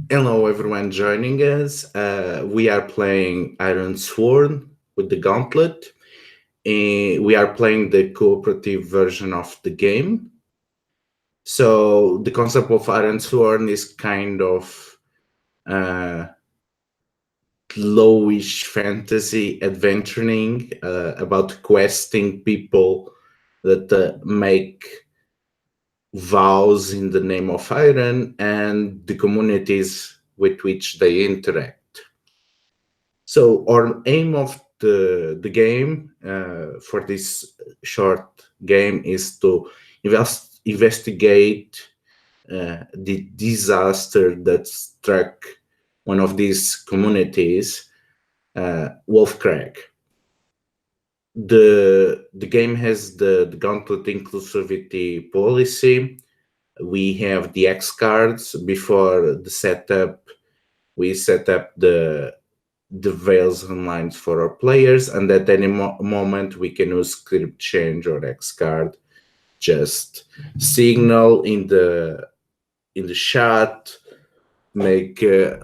Hello, everyone joining us. We are playing Ironsworn with the Gauntlet. We are playing the cooperative version of the game. So the concept of Ironsworn is kind of lowish fantasy adventuring about questing people that make vows in the name of iron and the communities with which they interact. So our aim of the game for this short game is to investigate the disaster that struck one of these communities, Wolfcrag. The game has the Gauntlet inclusivity policy. We have the X cards before the setup. We set up the veils and lines for our players, and at any moment we can use script change or X card. Just signal in the chat, make a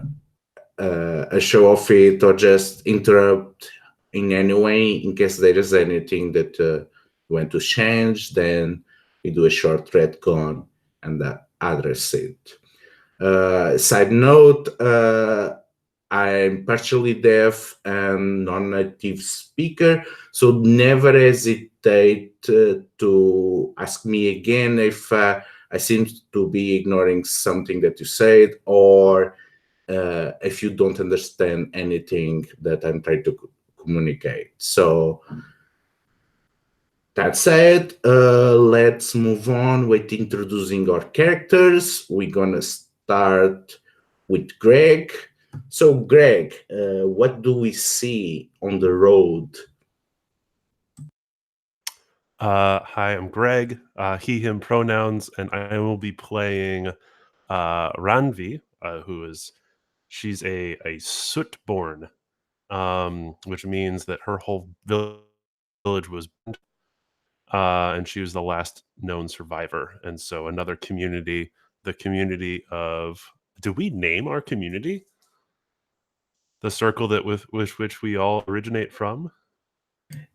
show of it, or just interrupt in any way in case there is anything that you want to change. Then we do a short retcon and address it. Side note, I'm partially deaf and non-native speaker, so never hesitate to ask me again if I seem to be ignoring something that you said, or if you don't understand anything that I'm trying to communicate. So that said, let's move on with introducing our characters. We're gonna start with Greg. So, Greg, what do we see on the road? Hi, I'm Greg, he, him pronouns, and I will be playing Randvi, she's a Sootborn, which means that her whole village was burned, and she was the last known survivor. And so another community, the community of... Do we name our community? The circle that with which we all originate from?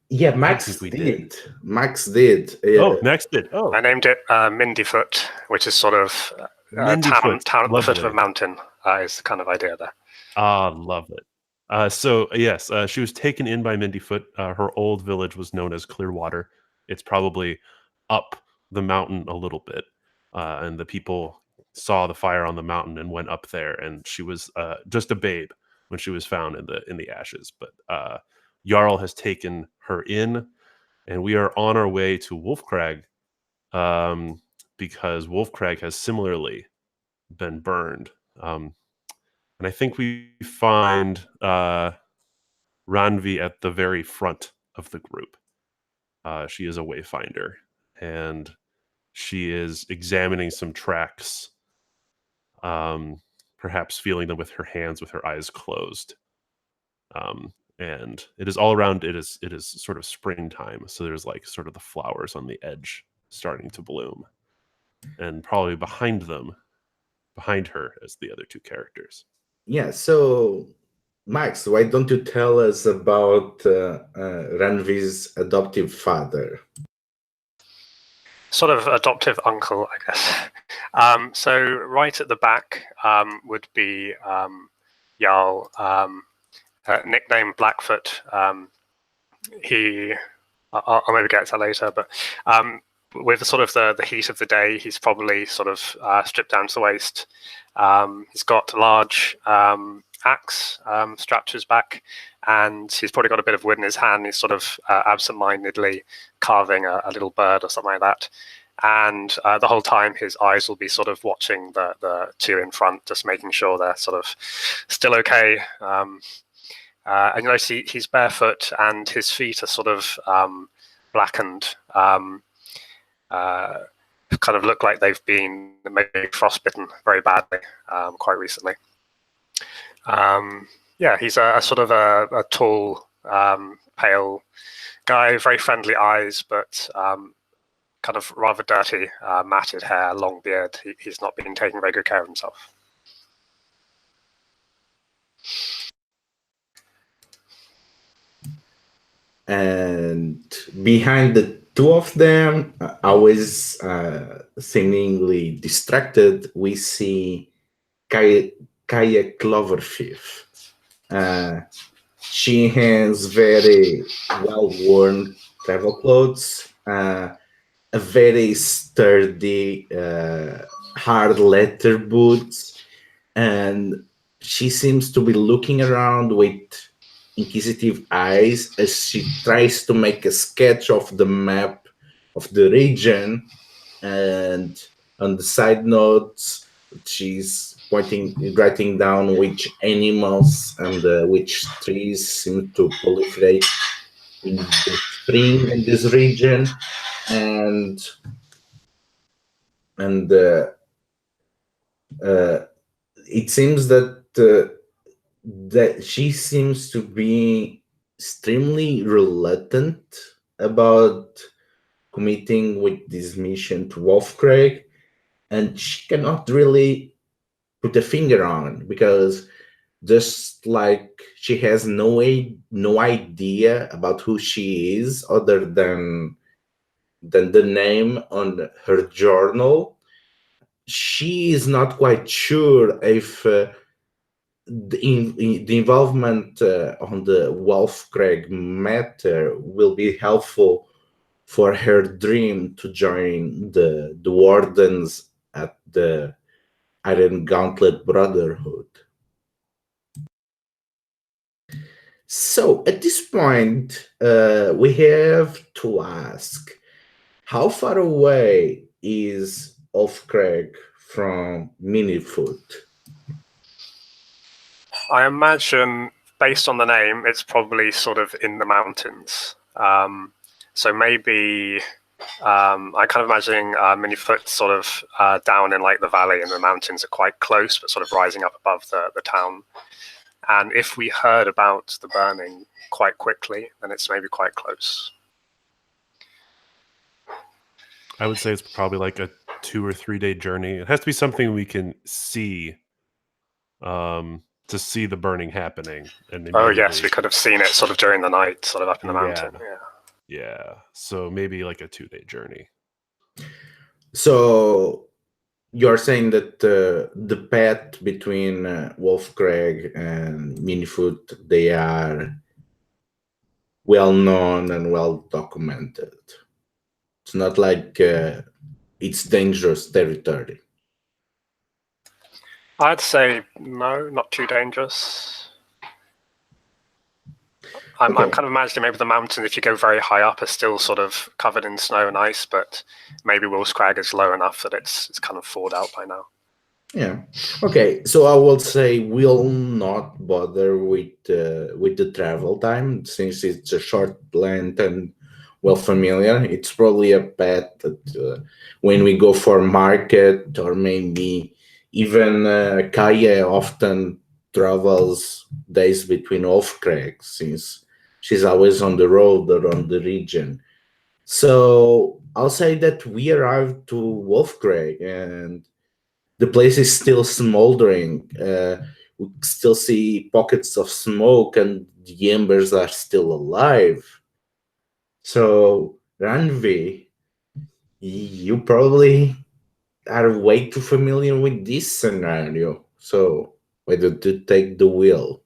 Yeah, Max did. Max did. Oh, Max did. Oh, I named it Mindyfoot, which is sort of town at the foot of a mountain. Is the kind of idea there. Love it. So yes, she was taken in by Mindyfoot. Her old village was known as Clearwater. It's probably up the mountain a little bit, and the people saw the fire on the mountain and went up there. And she was just a babe when she was found in the ashes. But Jarl has taken her in, and we are on our way to Wolfcrag, because Wolfcrag has similarly been burned. And I think we find Randvi at the very front of the group. She is a wayfinder, and she is examining some tracks, perhaps feeling them with her hands, with her eyes closed. And it is all around. It is sort of springtime, so there's like sort of the flowers on the edge starting to bloom, and probably behind her, as the other two characters. Yeah. So, Max, why don't you tell us about Randvi's adoptive father? Sort of adoptive uncle, I guess. So right at the back would be Jarl, nicknamed Blackfoot. I'll maybe get to that later, but with sort of the heat of the day, he's probably sort of stripped down to the waist. He's got a large axe strapped to his back, and he's probably got a bit of wood in his hand. He's sort of absentmindedly carving a little bird or something like that. And the whole time, his eyes will be sort of watching the two in front, just making sure they're sort of still okay. And you know, he's barefoot, and his feet are sort of blackened. Kind of look like they've been maybe frostbitten very badly quite recently. Yeah, he's a sort of a tall, pale guy, very friendly eyes, but kind of rather dirty, matted hair, long beard. He's not been taking very good care of himself. And behind the two of them, always seemingly distracted, we see Kiah Cloverfief. She has very well-worn travel clothes, a very sturdy, hard leather boots, and she seems to be looking around with inquisitive eyes as she tries to make a sketch of the map of the region. And on the side notes, she's writing down which animals and which trees seem to proliferate in the spring in this region, and it seems that she seems to be extremely reluctant about committing with this mission to Wolfcraig, and she cannot really put a finger on, because just like she has no idea about who she is other than the name on her journal. She is not quite sure if the involvement on the Wolfcraig matter will be helpful for her dream to join the wardens at the Iron Gauntlet Brotherhood. So at this point, we have to ask, how far away is Wolfcraig from Minifoot? I imagine, based on the name, it's probably sort of in the mountains. So maybe I'm kind of imagining Minifoot sort of down in like the valley, and the mountains are quite close, but sort of rising up above the town. And if we heard about the burning quite quickly, then it's maybe quite close. I would say it's probably like a 2 or 3 day journey. It has to be something we can see, to see the burning happening. And oh yes, we could have seen it sort of during the night, sort of up in the mountain. Yeah. So maybe like a 2 day journey. So you're saying that the path between Wolfcraig and Minifoot, they are well known and well documented. It's not like it's dangerous territory. I'd say no, not too dangerous. I'm kind of imagining maybe the mountains, if you go very high up, are still sort of covered in snow and ice, but maybe Wolfcraig is low enough that it's kind of thawed out by now. Yeah. Okay. So I will say we'll not bother with the travel time, since it's a short length and well familiar. It's probably a path that when we go for market, or maybe even Kiah often travels days between Wolfcraig, since she's always on the road or on the region. So I'll say that we arrived to Wolfcraig, and the place is still smoldering. We still see pockets of smoke, and the embers are still alive. So, Randvi, you probably are way too familiar with this scenario. So, why don't you take the wheel?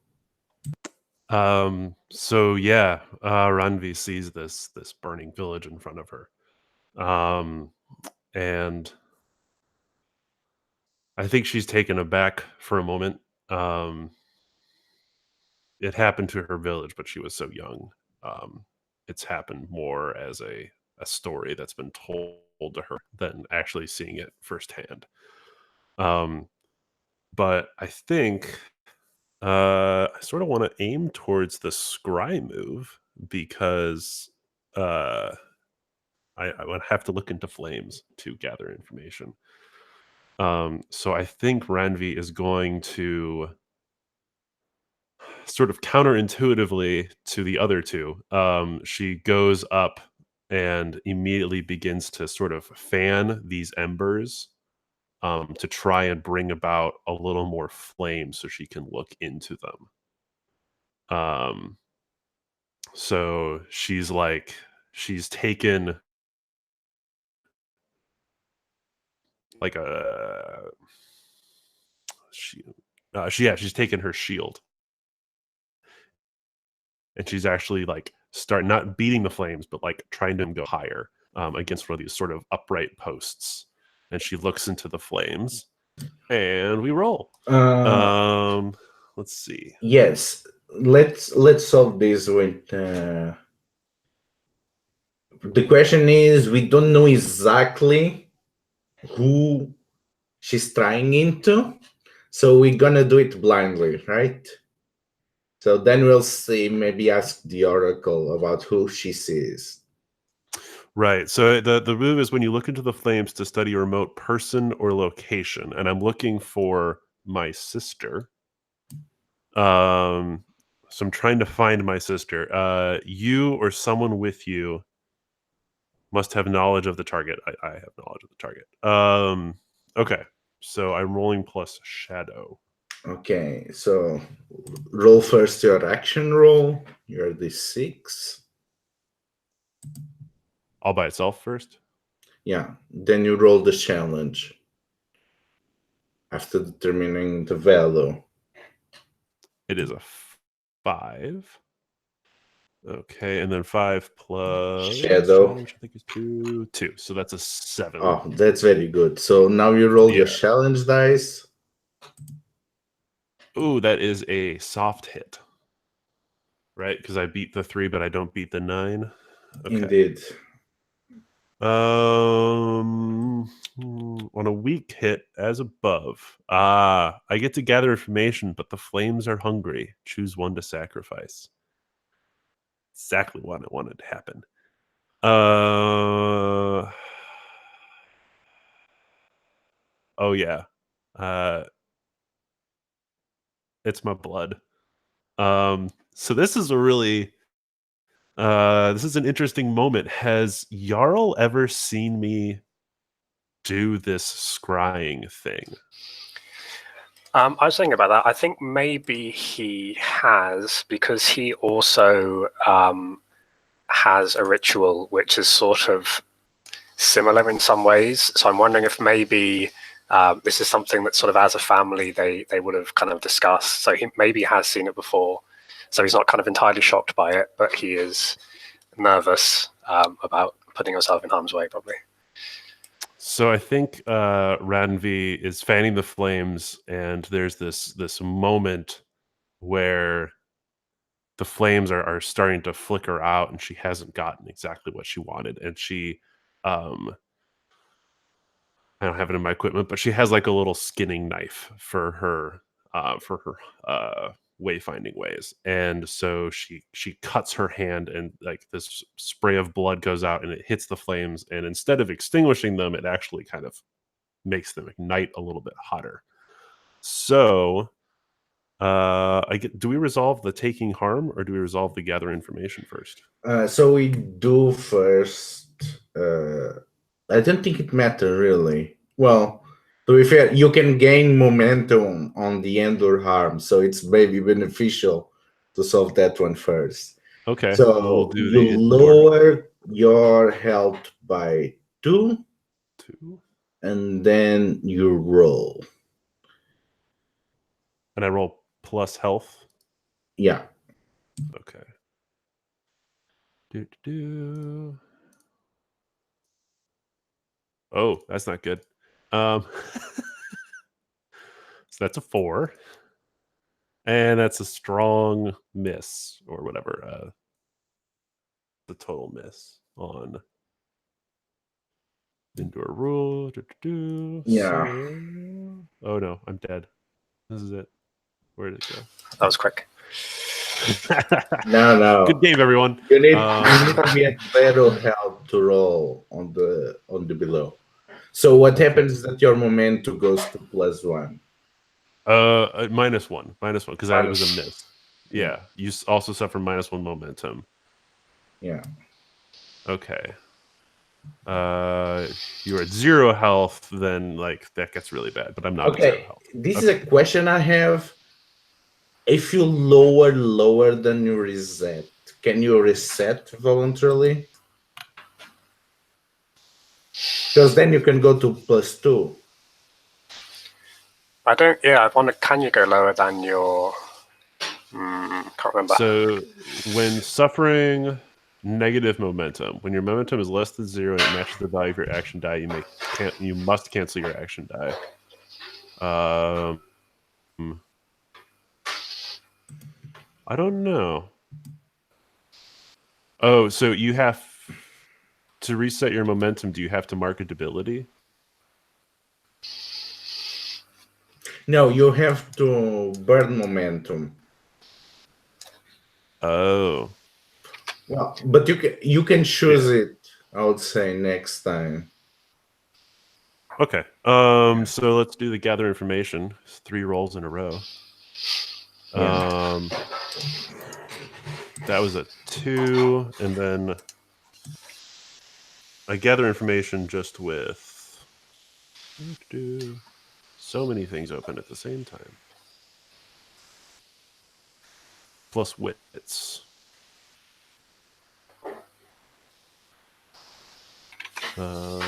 So yeah, Randvi sees this burning village in front of her. And I think she's taken aback for a moment. It happened to her village, but she was so young. It's happened more as a story that's been told to her than actually seeing it firsthand. But I think I sort of want to aim towards the scry move, because I would have to look into flames to gather information. So I think Randvi is going to sort of counterintuitively to the other two. She goes up and immediately begins to sort of fan these embers, to try and bring about a little more flame so she can look into them. So she's taken like she's taken her shield, and she's actually like not beating the flames, but like trying to go higher against one of these sort of upright posts. And she looks into the flames, and we roll. Let's see. Yes, let's solve this with. The question is, we don't know exactly who she's trying into, so we're gonna do it blindly, right? So then we'll see, maybe ask the oracle about who she sees. Right. So the move is when you look into the flames to study a remote person or location, and I'm looking for my sister. So I'm trying to find my sister. You or someone with you must have knowledge of the target. I have knowledge of the target. Okay. So I'm rolling plus shadow. Okay, so roll first your action roll. You're D6. All by itself first? Yeah, then you roll the challenge after determining the value. It is a 5. Okay, and then 5 plus Shadow, which I think is 2. So that's a 7. Oh, that's very good. So now you roll your Yeah. challenge dice. Ooh, that is a soft hit. Right? Because I beat the 3, but I don't beat the 9. Okay. Indeed. On a weak hit as above. I get to gather information, but the flames are hungry. Choose one to sacrifice. Exactly what I wanted to happen. Oh yeah. It's my blood. So this is a really this is an interesting moment. Has Jarl ever seen me do this scrying thing? I was thinking about that. I think maybe he has, because he also has a ritual which is sort of similar in some ways. So I'm wondering if maybe this is something that sort of as a family they would have kind of discussed. So he maybe has seen it before. So he's not kind of entirely shocked by it, but he is nervous about putting himself in harm's way, probably. So I think Randvi is fanning the flames, and there's this moment where the flames are starting to flicker out, and she hasn't gotten exactly what she wanted, and she I don't have it in my equipment, but she has like a little skinning knife for her wayfinding ways, and so she cuts her hand, and like this spray of blood goes out, and it hits the flames, and instead of extinguishing them, it actually kind of makes them ignite a little bit hotter. So, do we resolve the taking harm, or do we resolve the gather information first? So we do first. I don't think it matters really. Well, to be fair, you can gain momentum on the endure harm, so it's maybe beneficial to solve that one first. Okay, So we'll do you the lower your health by 2, 2, and then you roll. and I roll plus health. Yeah. Okay. Oh, that's not good. So that's a 4. And that's a strong miss, or whatever. The total miss on endure rule. Yeah. So... Oh no, I'm dead. This is it. Where did it go? That was quick. No. Good game, everyone. You need to be at zero health to roll on the below. So what happens is that your momentum goes to +1. -1, because that was a miss. Yeah, you also suffer -1 momentum. Yeah. Okay. You're at 0 health, then like that gets really bad. But I'm not at 0 health. This is a question I have. if you lower than you reset, can you reset voluntarily? Because then you can go to +2. I don't. Yeah, I wonder. Can you go lower than your? Can't remember. So when suffering negative momentum, when your momentum is less than 0 and it matches the value of your action die, you must cancel your action die. I don't know. Oh, so you have to reset your momentum. Do you have to mark a debility? No, you have to burn momentum. Oh. Well, but you can choose it, I would say, next time. Okay. So let's do the gather information. It's 3 rolls in a row. Yeah. That was a 2, and then I gather information just with so many things open at the same time. Plus wits. All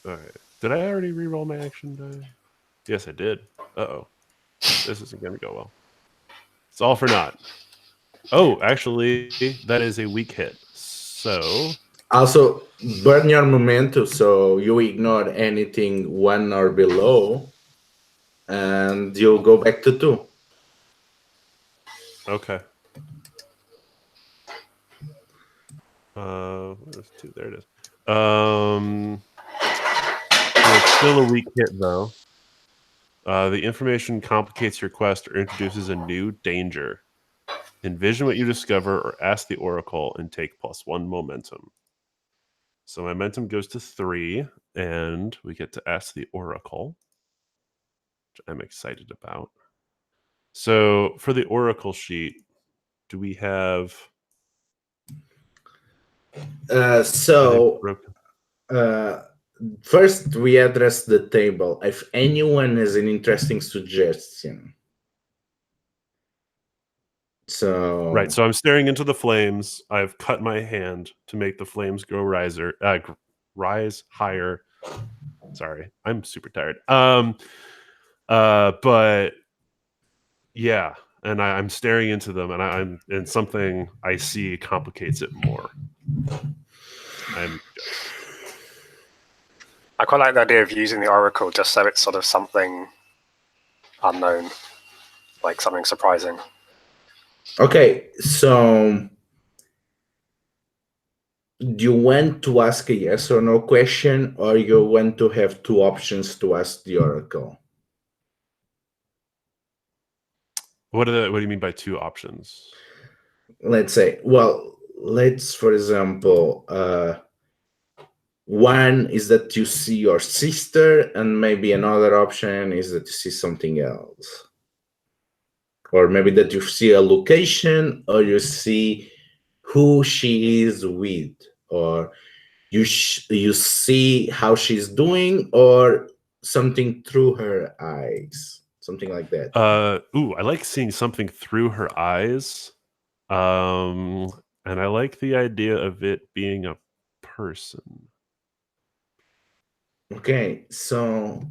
right. Did I already re-roll my action die? Yes, I did. Uh-oh. This isn't going to go well. It's all for naught. Oh, actually, that is a weak hit. So... Also, burn your momentum so you ignore anything 1 or below, and you'll go back to 2. Okay. Where's 2? There it is. It's still a weak hit, though. The information complicates your quest or introduces a new danger. Envision what you discover or ask the Oracle and take +1 momentum. So my momentum goes to 3, and we get to ask the Oracle, which I'm excited about. So for the Oracle sheet, do we have... First, we address the table. If anyone has an interesting suggestion. So Right, so I'm staring into the flames. I've cut my hand to make the flames rise higher. Sorry, I'm super tired. But yeah, and I'm staring into them, and something I see complicates it more. I quite like the idea of using the Oracle just so it's sort of something unknown, like something surprising. Okay, so do you want to ask a yes or no question, or you want to have 2 options to ask the Oracle? What do you mean by 2 options? Let's say, well, for example, one is that you see your sister, and maybe another option is that you see something else. Or maybe that you see a location, or you see who she is with, or you see how she's doing, or something through her eyes, something like that. I like seeing something through her eyes, and I like the idea of it being a person. Okay, so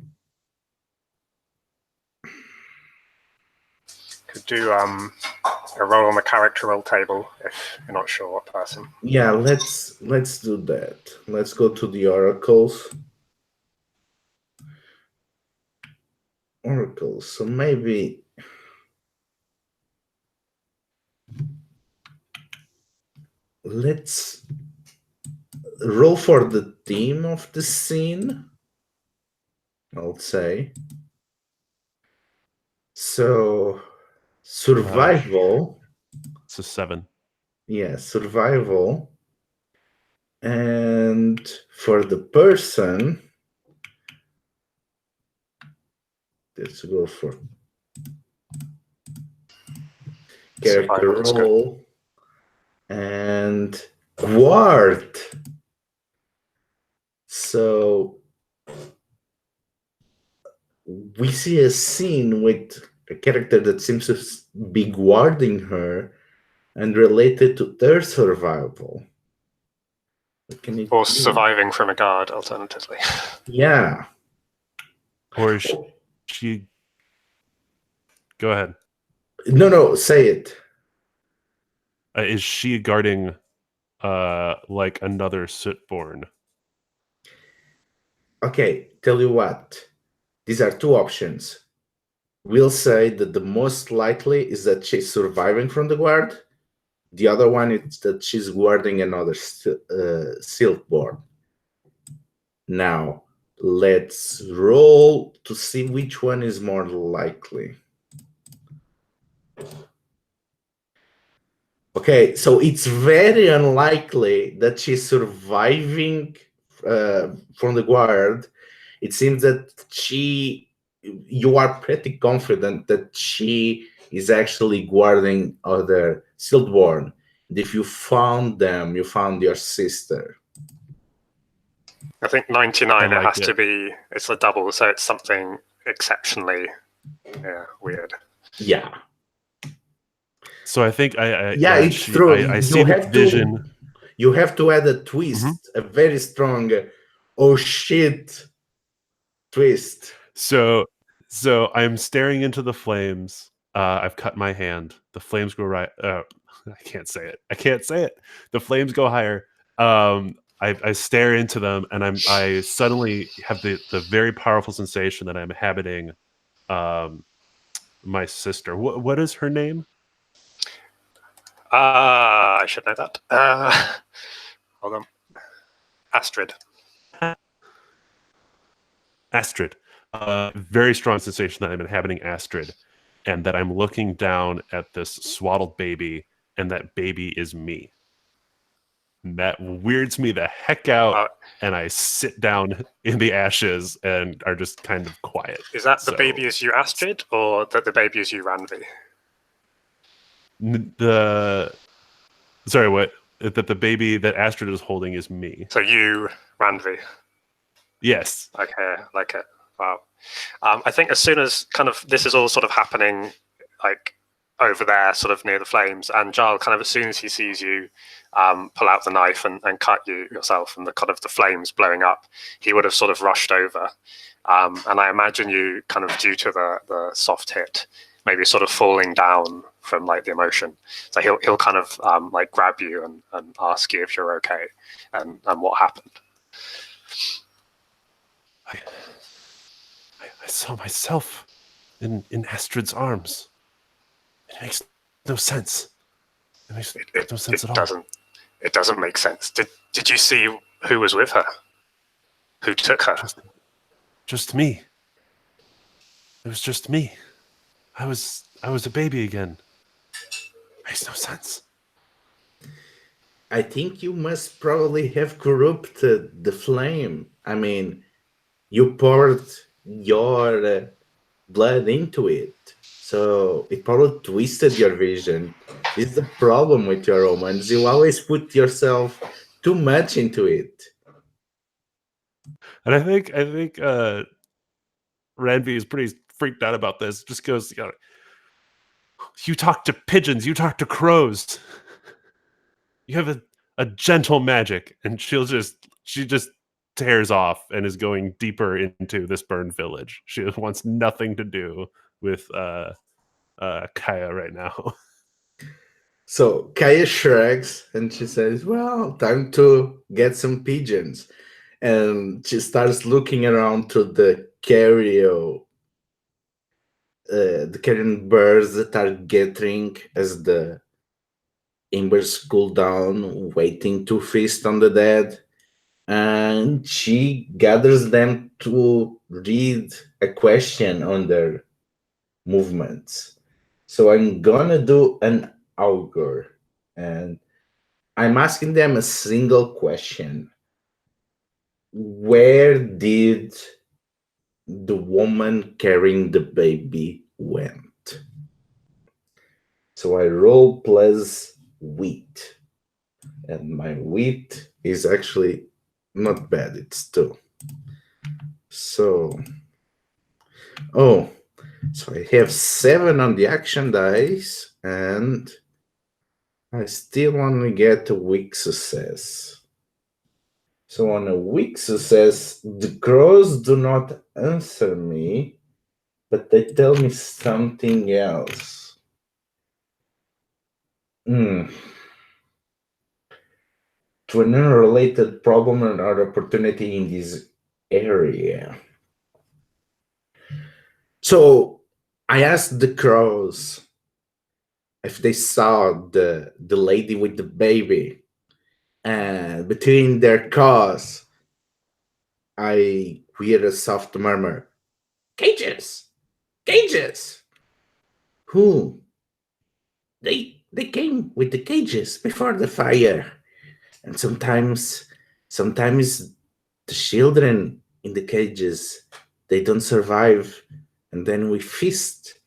could do a roll on the character roll table if you're not sure what person. Yeah, let's do that. Let's go to the oracles. So maybe let's roll for the theme of the scene, I'll say. So survival. It's a 7. Yeah, survival. And for the person, let's go for character roll and ward. So we see a scene with a character that seems to be guarding her and related to their survival. What can it Or be? surviving from a guard, alternatively. Yeah. Or is she... Go ahead. No, say it. Is she guarding like another Sootborn? Okay, tell you what. These are two options. We'll say that the most likely is that she's surviving from the guard. The other one is that she's guarding another Silkborn. Now, let's roll to see which one is more likely. Okay, so it's very unlikely that she's surviving from the guard. It seems that you are pretty confident that she is actually guarding other Silkborn. And if you found them, you found your sister. I think 99, I like it has it. to be, it's a double, so it's something exceptionally weird. Yeah. So I think It's true. I see the vision. You have to add a twist, a very strong oh shit twist. So I'm staring into the flames. I've cut my hand. The flames go right. I can't say it. The flames go higher. I stare into them, and I suddenly have the very powerful sensation that I'm inhabiting my sister. What is her name? I should know that. Hold on. Astrid. Astrid. Very strong sensation that I'm inhabiting Astrid, and that I'm looking down at this swaddled baby, and that baby is me. And that weirds me the heck out, and I sit down in the ashes and are just kind of quiet. Is that the baby is you, Astrid, or that the baby is you, Randvi? Sorry, what? That the baby that Astrid is holding is me. So you, Randvi. Yes. Okay, like it. Wow. I think as soon as kind of this is all sort of happening, like over there, sort of near the flames, and Jarl, kind of as soon as he sees you pull out the knife and cut you yourself, and the kind of the flames blowing up, he would have sort of rushed over. And I imagine you kind of, due to the soft hit, maybe sort of falling down from like the emotion. So he'll kind of like grab you and ask you if you're okay and what happened. I saw myself in Astrid's arms. It makes no sense. It makes no sense at all. It doesn't make sense. Did you see who was with her? Who took her? Just me. It was just me. I was a baby again. Makes no sense. I think you must probably have corrupted the flame. I mean, you poured your blood into it, so it probably twisted your vision. This is the problem with your romance. You always put yourself too much into it. And I think Randvi is pretty freaked out about this. Just goes, you talk to pigeons, you talk to crows. You have a gentle magic, and she just tears off and is going deeper into this burned village. She wants nothing to do with Kiah right now. So Kiah shrugs and she says, well, time to get some pigeons. And she starts looking around to the carrion birds that are gathering as the embers cool down, waiting to feast on the dead. And she gathers them to read a question on their movements. So I'm gonna do an augur, and I'm asking them a single question. Where did the woman carrying the baby went? So I roll plus wit, and my wit is actually not bad. It's 2. So, So I have 7 on the action dice, and I still only get a weak success. So on a weak success, the crows do not answer me, but they tell me something else. To an unrelated problem or opportunity in this area. So I asked the crows if they saw the lady with the baby, and between their caws, I hear a soft murmur. Cages! Cages! Who? They came with the cages before the fire. And sometimes the children in the cages, they don't survive, and then we feast.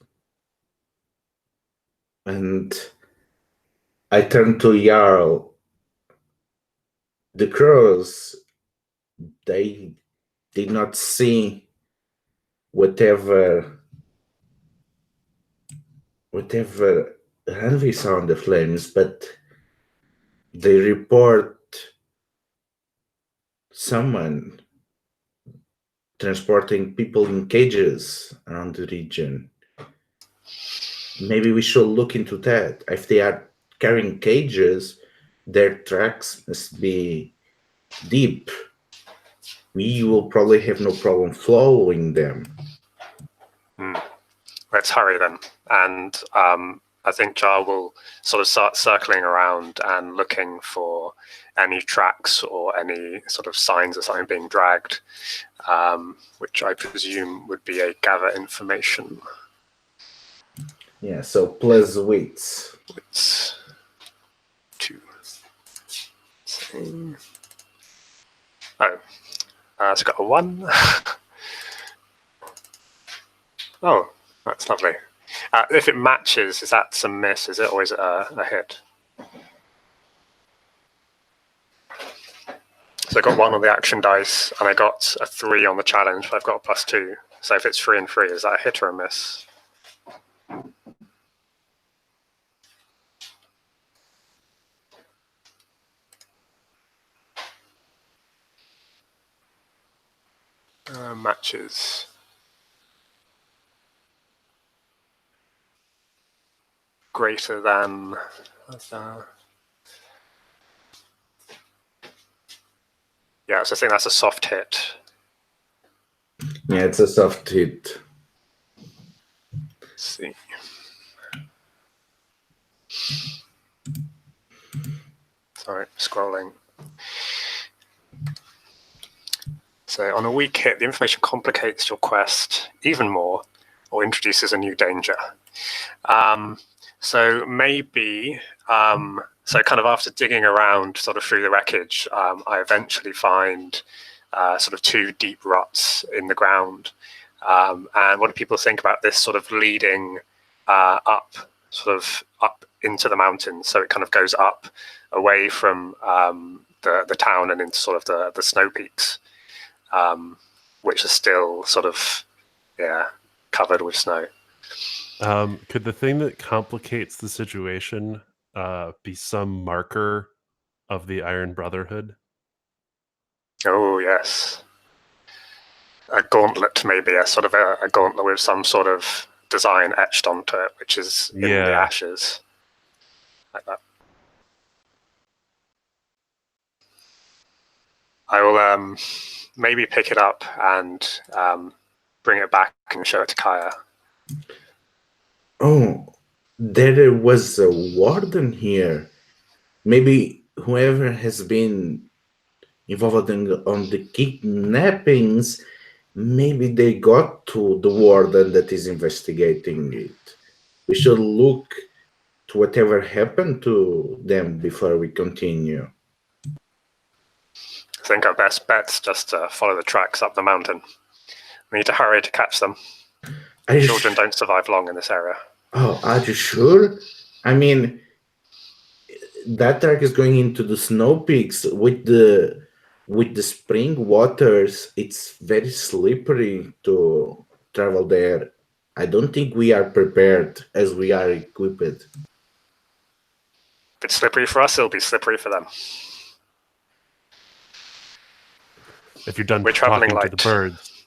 And I turn to Jarl. The crows, they did not see whatever Randvi saw on the flames, but they report someone transporting people in cages around the region. Maybe we should look into that. If they are carrying cages, their tracks must be deep. We will probably have no problem following them. Let's hurry then. And I think Jarl will sort of start circling around and looking for any tracks or any sort of signs of something being dragged, which I presume would be a gather information. Yeah, so plus wits. It's 2. Same. Oh, it's got a 1. Oh, that's lovely. If it matches, is that a miss? Is it always a hit? So I got 1 on the action dice, and I got a 3 on the challenge, but I've got a +2. So if it's 3 and 3, is that a hit or a miss? Matches. Greater than. Yeah, so I think that's a soft hit. Yeah, it's a soft hit. Let's see. Sorry, scrolling. So on a weak hit, the information complicates your quest even more or introduces a new danger. So maybe, so kind of after digging around sort of through the wreckage, I eventually find sort of 2 deep ruts in the ground. And what do people think about this sort of leading up into the mountains? So it kind of goes up away from the town and into sort of the snow peaks, which are still sort of, covered with snow. Could the thing that complicates the situation be some marker of the Iron Brotherhood? Oh, yes. A gauntlet, maybe, a sort of a gauntlet with some sort of design etched onto it, which is in the ashes. Like that. I will maybe pick it up and bring it back and show it to Kiah. Oh, there was a warden here. Maybe whoever has been involved on the kidnappings, maybe they got to the warden that is investigating it. We should look to whatever happened to them before we continue. I think our best bet's just to follow the tracks up the mountain. We need to hurry to catch them. Children don't survive long in this area. Oh, are you sure? I mean, that track is going into the snow peaks with the spring waters. It's very slippery to travel there. I don't think we are prepared as we are equipped. If it's slippery for us, it'll be slippery for them. If you're done We're traveling talking to the light. birds.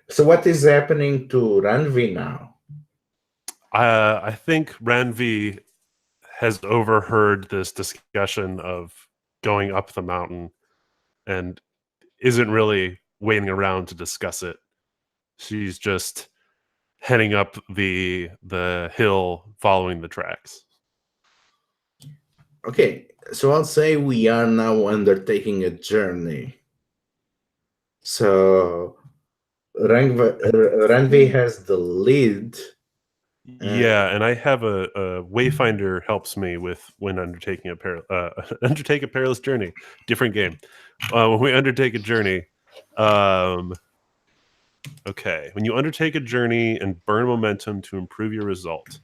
So what is happening to Randvi now? I think Randvi has overheard this discussion of going up the mountain and isn't really waiting around to discuss it. She's just heading up the hill following the tracks. Okay, so I'll say we are now undertaking a journey. So Randvi has the lead. Yeah, and I have a Wayfinder helps me with when undertaking undertake a perilous journey. Different game. When we undertake a journey, okay, when you undertake a journey and burn momentum to improve your result.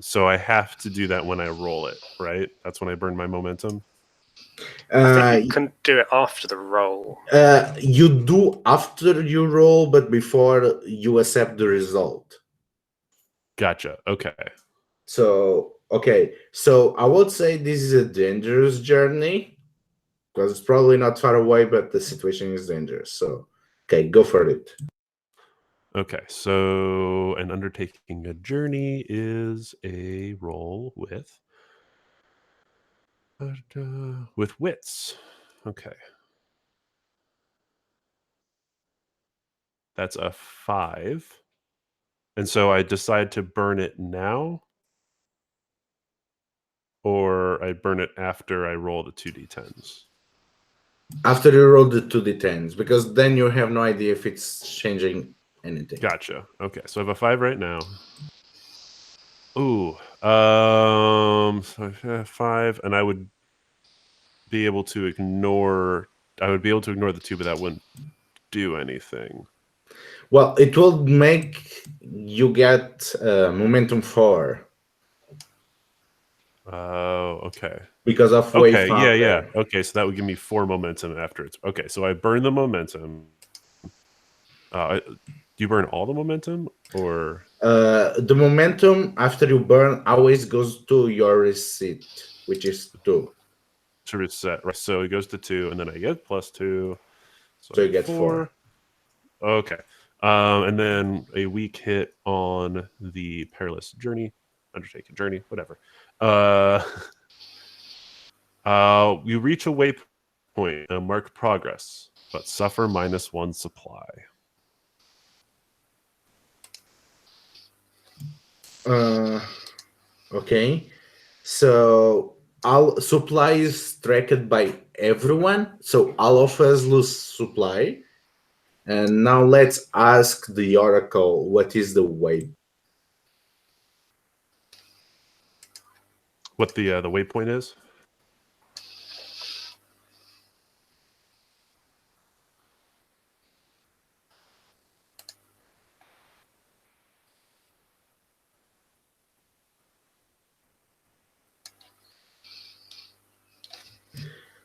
So I have to do that when I roll it, right? That's when I burn my momentum. I think you can do it after the roll. You do after you roll, but before you accept the result. Gotcha. Okay. So, okay. So I would say this is a dangerous journey because it's probably not far away, but the situation is dangerous. So, okay, go for it. Okay. So an undertaking a journey is a roll with wits. Okay. That's a 5. And so I decide to burn it now, or I burn it after I roll the 2d10s. After you roll the 2d10s, because then you have no idea if it's changing anything. Gotcha. Okay, so I have a 5 right now. Ooh, so 5, and I would be able to ignore. I would be able to ignore the 2, but that wouldn't do anything. Well, it will make you get momentum 4. Oh, okay. Because of Okay, Wayfinder. yeah. Okay, so that would give me 4 momentum after it's... Okay, so I burn the momentum. Do you burn all the momentum, or... The momentum after you burn always goes to your receipt, which is 2. To reset, right? So it goes to 2, and then I get +2. So you get 4. Okay. And then a weak hit on the perilous journey, undertake a journey, whatever. You reach a waypoint and mark progress, but suffer -1 supply. Okay. So all supply is tracked by everyone. So all of us lose supply. And now let's ask the Oracle, what is the way? What the waypoint is?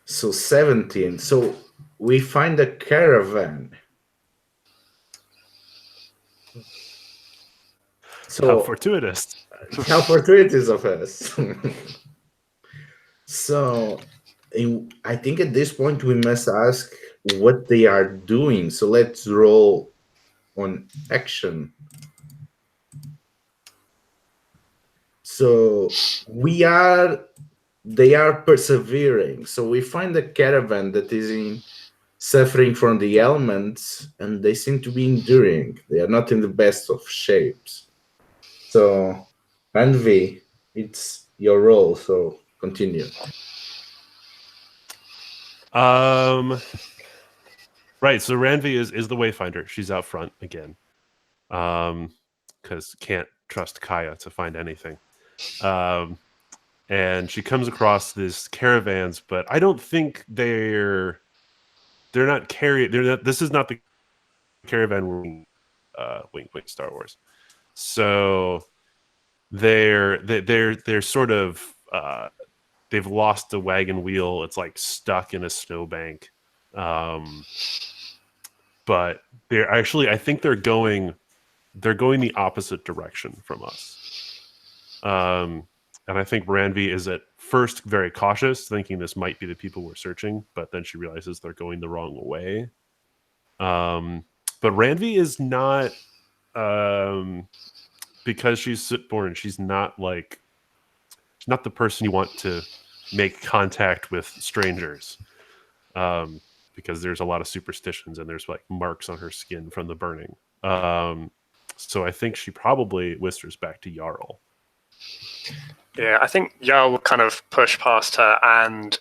So 17. So we find a caravan. So How fortuitous. How fortuitous of us. So I think at this point we must ask what they are doing. So let's roll on action. So they are persevering. So we find a caravan that is suffering from the elements, and they seem to be enduring. They are not in the best of shapes. So, Randvi, it's your role. So continue. Right. So Randvi is the wayfinder. She's out front again, because can't trust Kiah to find anything. And she comes across these caravans, but I don't think they're not carrying. They're not. This is not the caravan wing, wink, Star Wars. So they're sort of they've lost the wagon wheel. It's like stuck in a snowbank. But they're actually, I think they're going the opposite direction from us. And I think Randvi is at first very cautious, thinking this might be the people we're searching, but then she realizes they're going the wrong way. But Randvi is not, because she's Sootborn, she's not the person you want to make contact with strangers. Because there's a lot of superstitions and there's like marks on her skin from the burning. So I think she probably whispers back to Jarl. Yeah, I think Jarl will kind of push past her and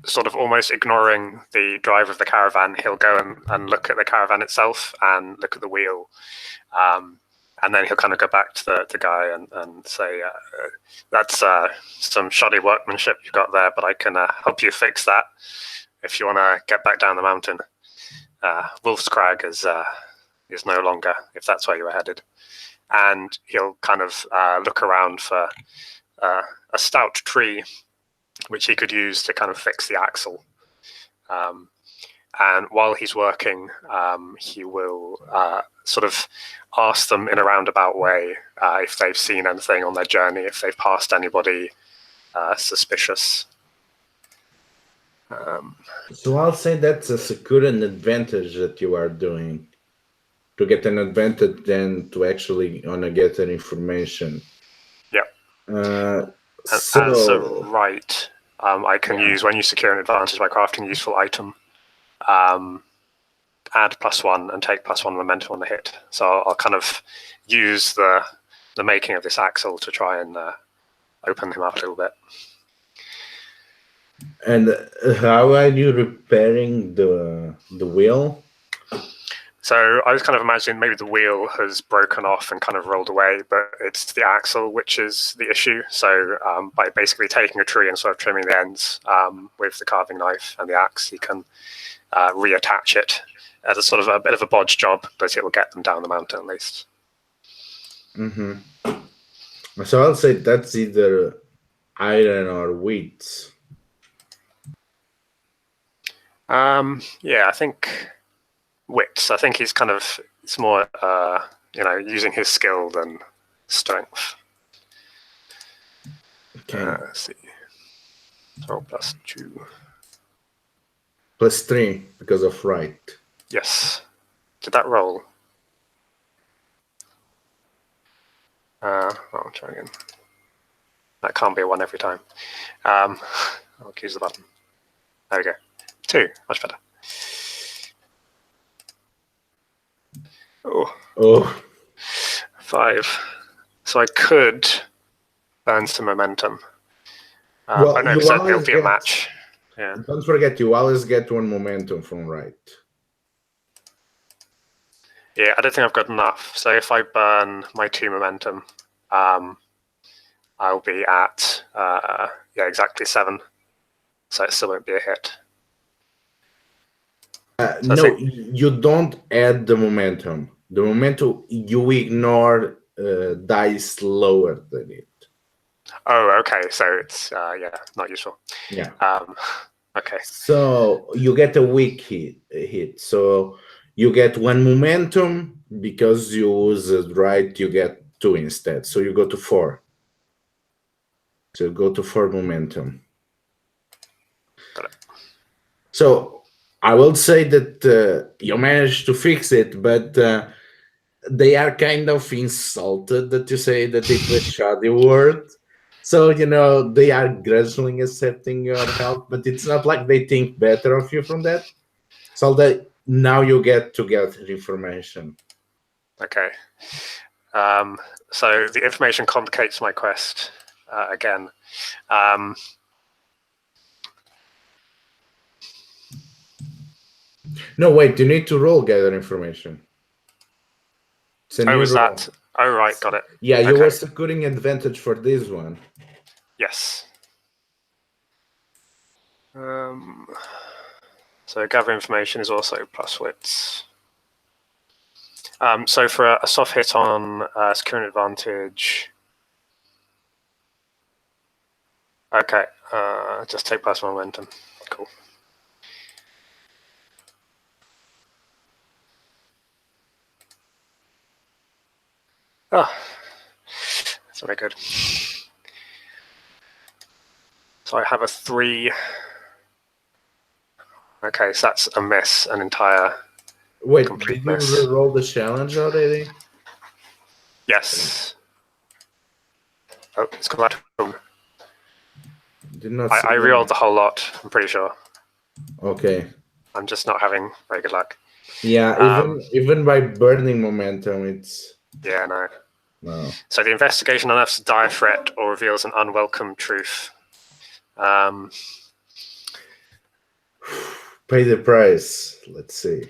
sort of almost ignoring the driver of the caravan, he'll go and look at the caravan itself and look at the wheel. And then he'll kind of go back to the guy and say, that's some shoddy workmanship you've got there, but I can help you fix that if you want to get back down the mountain. Wolf's Crag is no longer, if that's where you were headed. And he'll kind of look around for a stout tree which he could use to kind of fix the axle. And while he's working, he will sort of ask them in a roundabout way if they've seen anything on their journey, if they've passed anybody suspicious. So I'll say that's a secure an advantage that you are doing. To get an advantage then to actually get an information. Yeah. As a right, I can use, when you secure an advantage by crafting a useful item, add +1 and take +1 momentum on the hit. So I'll kind of use the making of this axle to try and open him up a little bit. And how are you repairing the wheel? So I was kind of imagining maybe the wheel has broken off and kind of rolled away, but it's the axle which is the issue. So by basically taking a tree and sort of trimming the ends with the carving knife and the axe, you can reattach it as a sort of a bit of a bodge job, but it will get them down the mountain at least. Mm-hmm. So I'll say that's either iron or wheat. Yeah, I think wits. I think he's kind of, it's more, using his skill than strength. Okay. Let's see. Oh, +2. +3 because of right. Yes. Did that roll? I'll try again. That can't be a 1 every time. I'll use the button. There we go. 2, much better. Oh. 5. So I could burn some momentum. Well, no, so it'll be a match. Yeah. Don't forget, you always get 1 momentum from right. Yeah, I don't think I've got enough. So if I burn my 2 momentum, I'll be at exactly 7. So it still won't be a hit. So no, you don't add the momentum. The momentum you ignore dice lower than it. Oh, okay. So it's not useful. Yeah. Okay. So you get a weak hit. So you get 1 momentum because you use it right. You get 2 instead. So you go to 4. So you go to 4 momentum. Got it. So I will say that you managed to fix it, but they are kind of insulted that you say that it was shoddy word. So, they are grudgingly accepting your help, but it's not like they think better of you from that. So that now you get to get information. Okay. So the information complicates my quest again. No, wait, you need to roll gather information. Is that? Oh, right, got it. Yeah, you were securing advantage for this one. Yes. So gather information is also plus wits. So for a soft hit on securing advantage, okay, just take plus momentum. Cool. Oh, that's very good. So I have a 3. Okay, so that's a miss, an entire. Wait, complete did you miss. roll the challenge already? Yes. Oh, it's come out. Did not see I that. rerolled the whole lot, I'm pretty sure. Okay. I'm just not having very good luck. Yeah, even by burning momentum, it's Yeah, no. no. So the investigation unearths a dire threat or reveals an unwelcome truth. Pay the price. Let's see.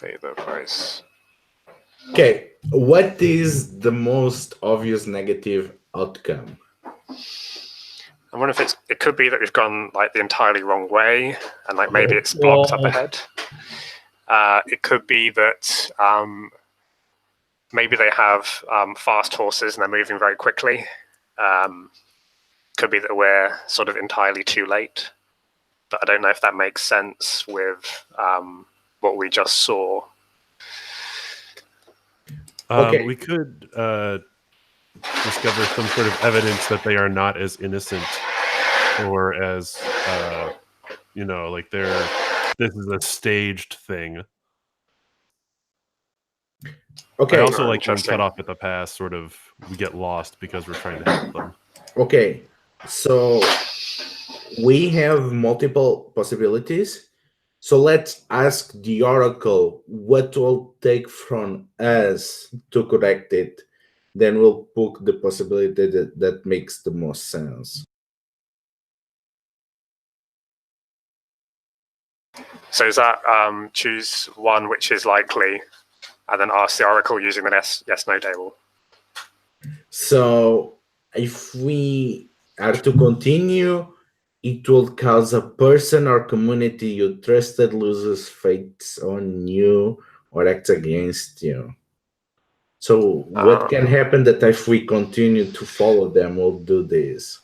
Pay the price. Okay, what is the most obvious negative outcome? I wonder if it could be that we've gone like the entirely wrong way, and like maybe it's blocked up ahead. It could be that maybe they have fast horses and they're moving very quickly. Could be that we're sort of entirely too late, but I don't know if that makes sense with what we just saw. Okay. We could discover some sort of evidence that they are not as innocent or as like this is a staged thing. Okay. I also like being Interesting. cut off at the pass. Sort of, we get lost because we're trying to help them. Okay, so we have multiple possibilities. So let's ask the Oracle what will take from us to correct it. Then we'll book the possibility that makes the most sense. So is that choose one which is likely, and then ask the Oracle using the yes/no table? So if we are to continue, it will cause a person or community you trusted loses faith on you or acts against you. So what can happen that if we continue to follow them, we'll do this?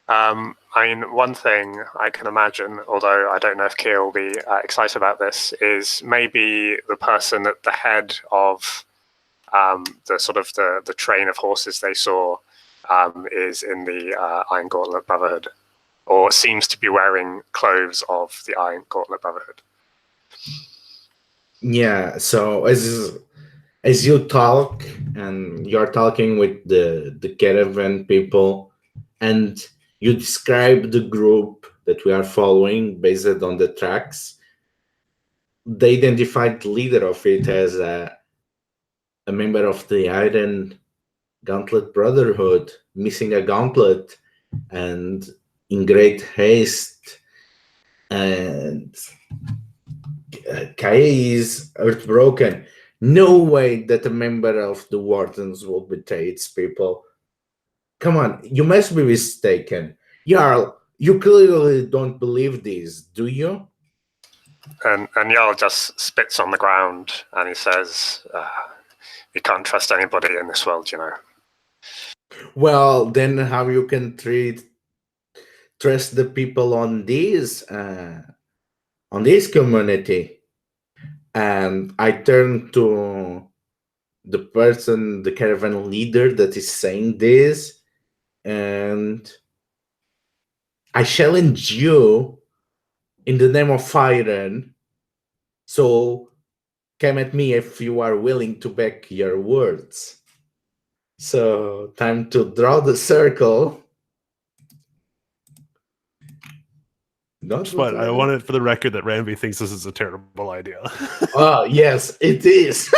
I mean, one thing I can imagine, although I don't know if Kiah will be excited about this, is maybe the person at the head of the train of horses they saw is in the Iron Gauntlet Brotherhood, or seems to be wearing clothes of the Iron Gauntlet Brotherhood. Yeah, so as you talk and you're talking with the caravan people and you describe the group that we are following based on the tracks, they identified the leader of it as a member of the Iron Gauntlet Brotherhood, missing a gauntlet and in great haste. And Kiah is heartbroken. No way that a member of the Wardens will betray its people. Come on, you must be mistaken. Jarl, you clearly don't believe this, do you? And Jarl just spits on the ground and he says, you can't trust anybody in this world, you know. Well, then how you can trust the people on this community? And I turn to the person, the caravan leader that is saying this, and I challenge you in the name of Iron. So come at me if you are willing to back your words. So time to draw the circle. I want it for the record that Randvi thinks this is a terrible idea. Oh, yes, it is.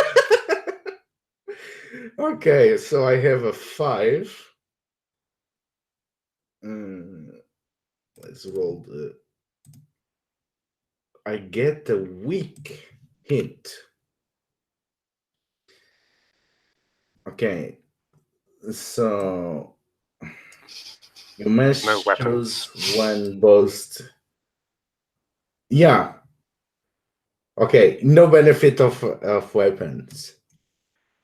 Okay, so I have a 5. Let's roll the... I get a weak hint. Okay, so you must choose one boast. Yeah. Okay, no benefit of weapons.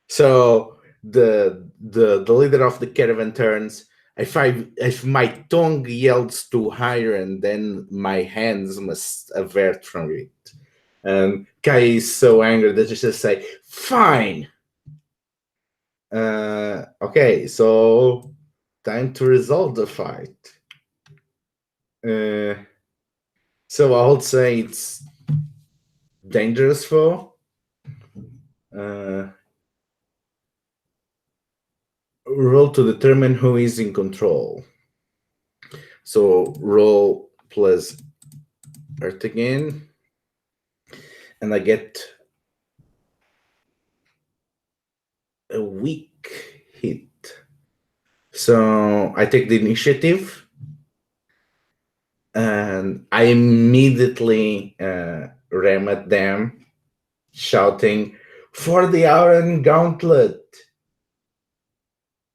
So the leader of the caravan turns. if my tongue yields too higher, and then my hands must avert from it. And Kiah is so angry that she just say, "Fine." Okay, so time to resolve the fight. So I would say it's dangerous foe. Roll to determine who is in control. So roll plus Earth again, and I get a weak hit. So I take the initiative, and I immediately ram at them, shouting, "For the Iron Gauntlet!"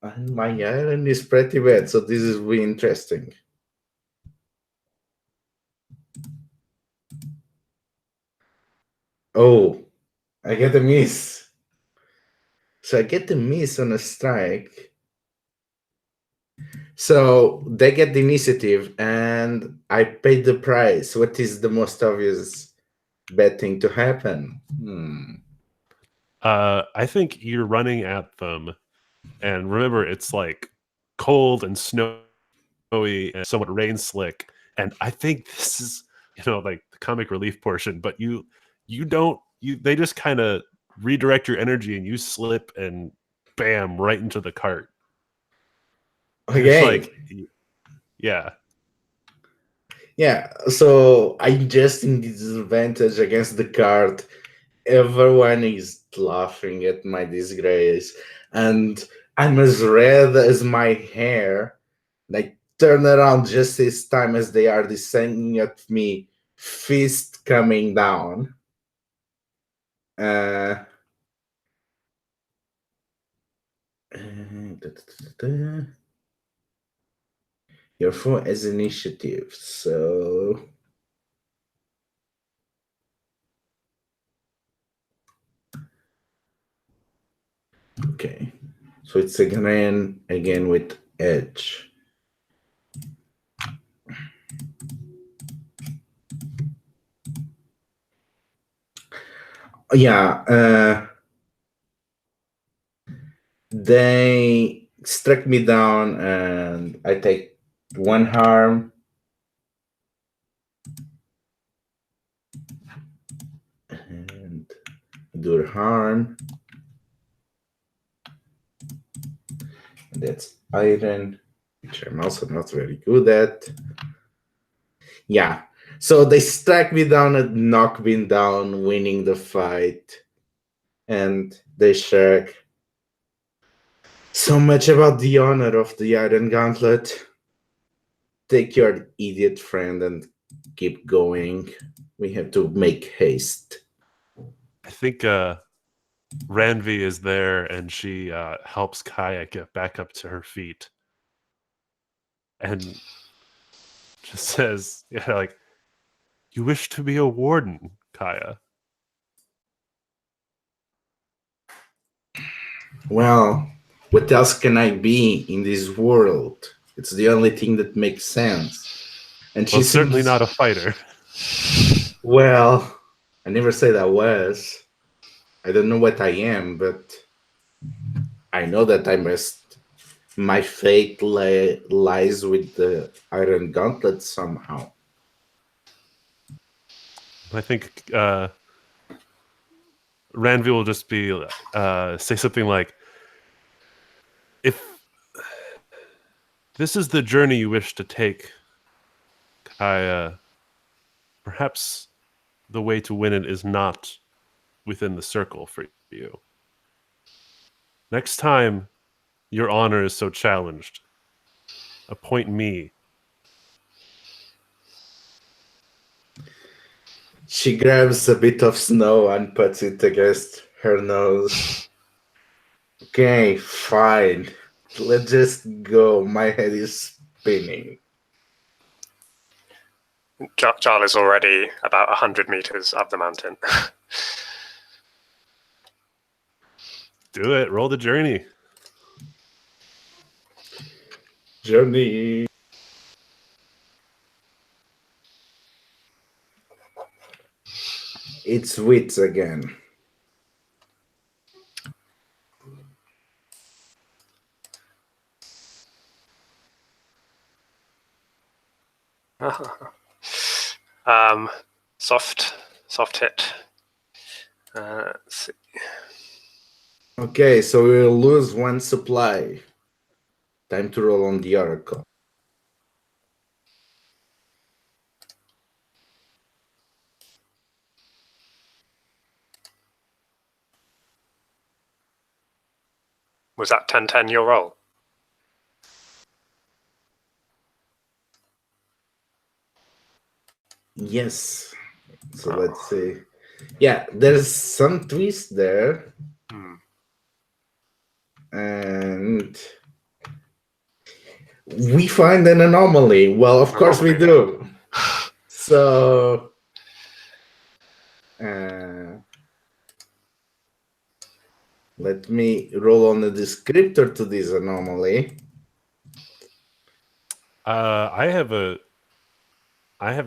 And my iron is pretty bad, so this is really interesting. Oh, I get a miss. So I get the miss on a strike. So they get the initiative, and I pay the price. What is the most obvious bad thing to happen? I think you're running at them, and remember, it's like cold and snowy and somewhat rain slick. And I think this is, like the comic relief portion. But they just kind of redirect your energy, and you slip and bam right into the cart. Okay. It's like, yeah. Yeah, so I'm just in disadvantage against the cart. Everyone is laughing at my disgrace, and I'm as red as my hair. I turn around just this time as they are descending at me, fist coming down. Your phone has initiative, so okay. So it's again with edge. Yeah, they struck me down, and I take 1 harm. And do harm. And that's iron, which I'm also not very good at. Yeah. So they struck me down and knocked me down, winning the fight. And they share so much about the honor of the Iron Gauntlet. Take your idiot friend and keep going. We have to make haste. I think Randvi is there, and she helps Kiah get back up to her feet, and just says, like, "You wish to be a warden, Kiah." Well, what else can I be in this world? It's the only thing that makes sense. And Well, certainly not a fighter. Well, I never said I was. I don't know what I am, but I know that I must. My fate lies with the Iron Gauntlet somehow. I think Randvi will just be say something like, "If this is the journey you wish to take, Kiah, perhaps the way to win it is not within the circle for you. Next time your honor is so challenged, appoint me." She grabs a bit of snow and puts it against her nose. Okay, fine. Let's just go. My head is spinning. Jarl is already about 100 meters up the mountain. Do it. Roll the journey. Journey. It's wits again. Soft hit. Let's see. Okay, so we'll lose one supply. Time to roll on the oracle. Was that 10-10 your roll? Yes. So let's see. Yeah, there's some twist there. And we find an anomaly. Well, of course we do. So let me roll on a descriptor to this anomaly. I have an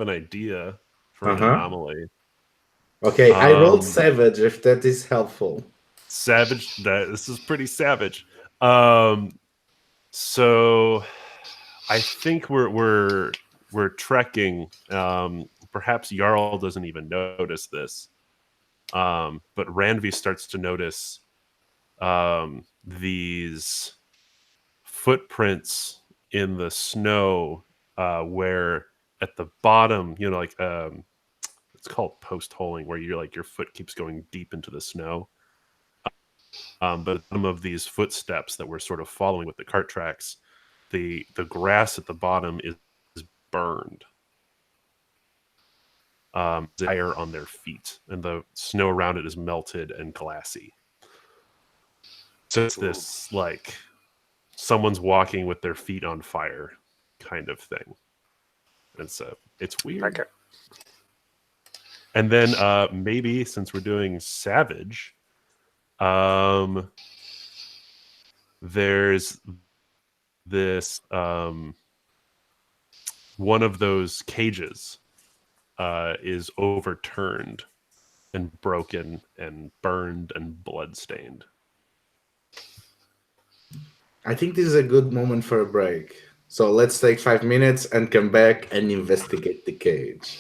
idea for an anomaly. Okay, I rolled savage, if that is helpful. Savage. This is pretty savage. So I think we're trekking. Perhaps Jarl doesn't even notice this. But Randvi starts to notice these footprints in the snow, where at the bottom, like it's called post holing, where you're like your foot keeps going deep into the snow. But at the bottom of these footsteps that we're sort of following with the cart tracks, the grass at the bottom is burned. Fire on their feet, and the snow around it is melted and glassy. So it's this like someone's walking with their feet on fire kind of thing. And so it's weird. Okay. And then maybe since we're doing savage, there's this one of those cages is overturned and broken and burned and bloodstained. I think this is a good moment for a break. So let's take 5 minutes and come back and investigate the cage.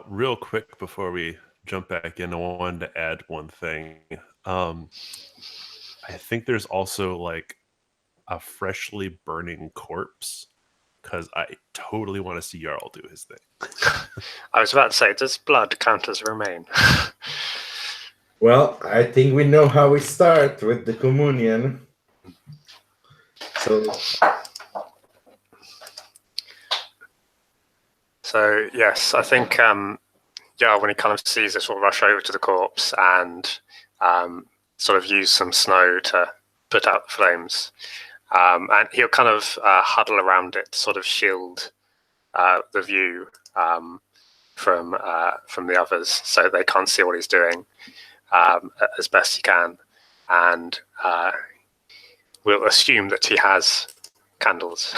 Real quick before we jump back in, I wanted to add one thing. I think there's also like a freshly burning corpse, because I totally want to see Jarl do his thing. I was about to say, does blood count as remain? Well, I think we know how we start with the communion. So yes, I think yeah, when he kind of sees this, will rush over to the corpse and sort of use some snow to put out the flames, and he'll kind of huddle around it to sort of shield the view from the others, so they can't see what he's doing as best he can, and we'll assume that he has candles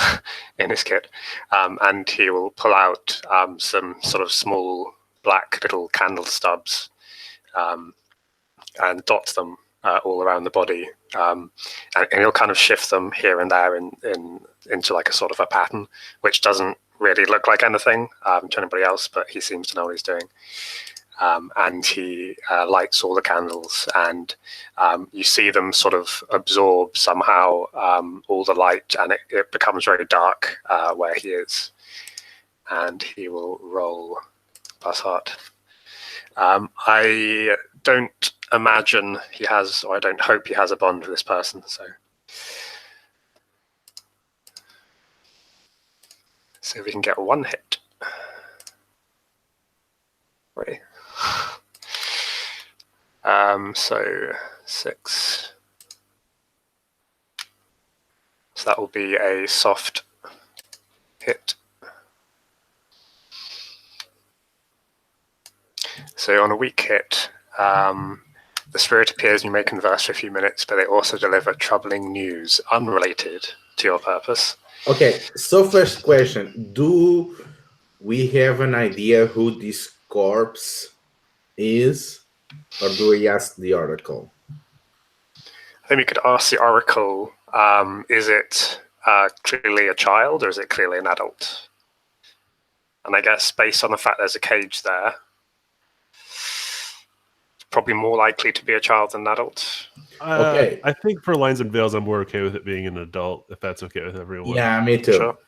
in his kit, and he will pull out some sort of small black little candle stubs and dot them all around the body, and he'll kind of shift them here and there into like a sort of a pattern, which doesn't really look like anything to anybody else, but he seems to know what he's doing. And he lights all the candles, and you see them sort of absorb somehow all the light, and it becomes very dark where he is. And he will roll plus heart. I don't imagine he has, or I don't hope he has a bond with this person, so. See if we can get one hit. Right. So 6. So that will be a soft hit. So on a weak hit, the spirit appears and you may converse for a few minutes, but they also deliver troubling news unrelated to your purpose. Okay, so first question, do we have an idea who this corpse is, or do we ask the oracle? I think we could ask the oracle, is it clearly a child or is it clearly an adult? And I guess based on the fact there's a cage there, it's probably more likely to be a child than an adult. Okay. I think for Lines and Veils, I'm more okay with it being an adult, if that's okay with everyone. Yeah, me too. Sure.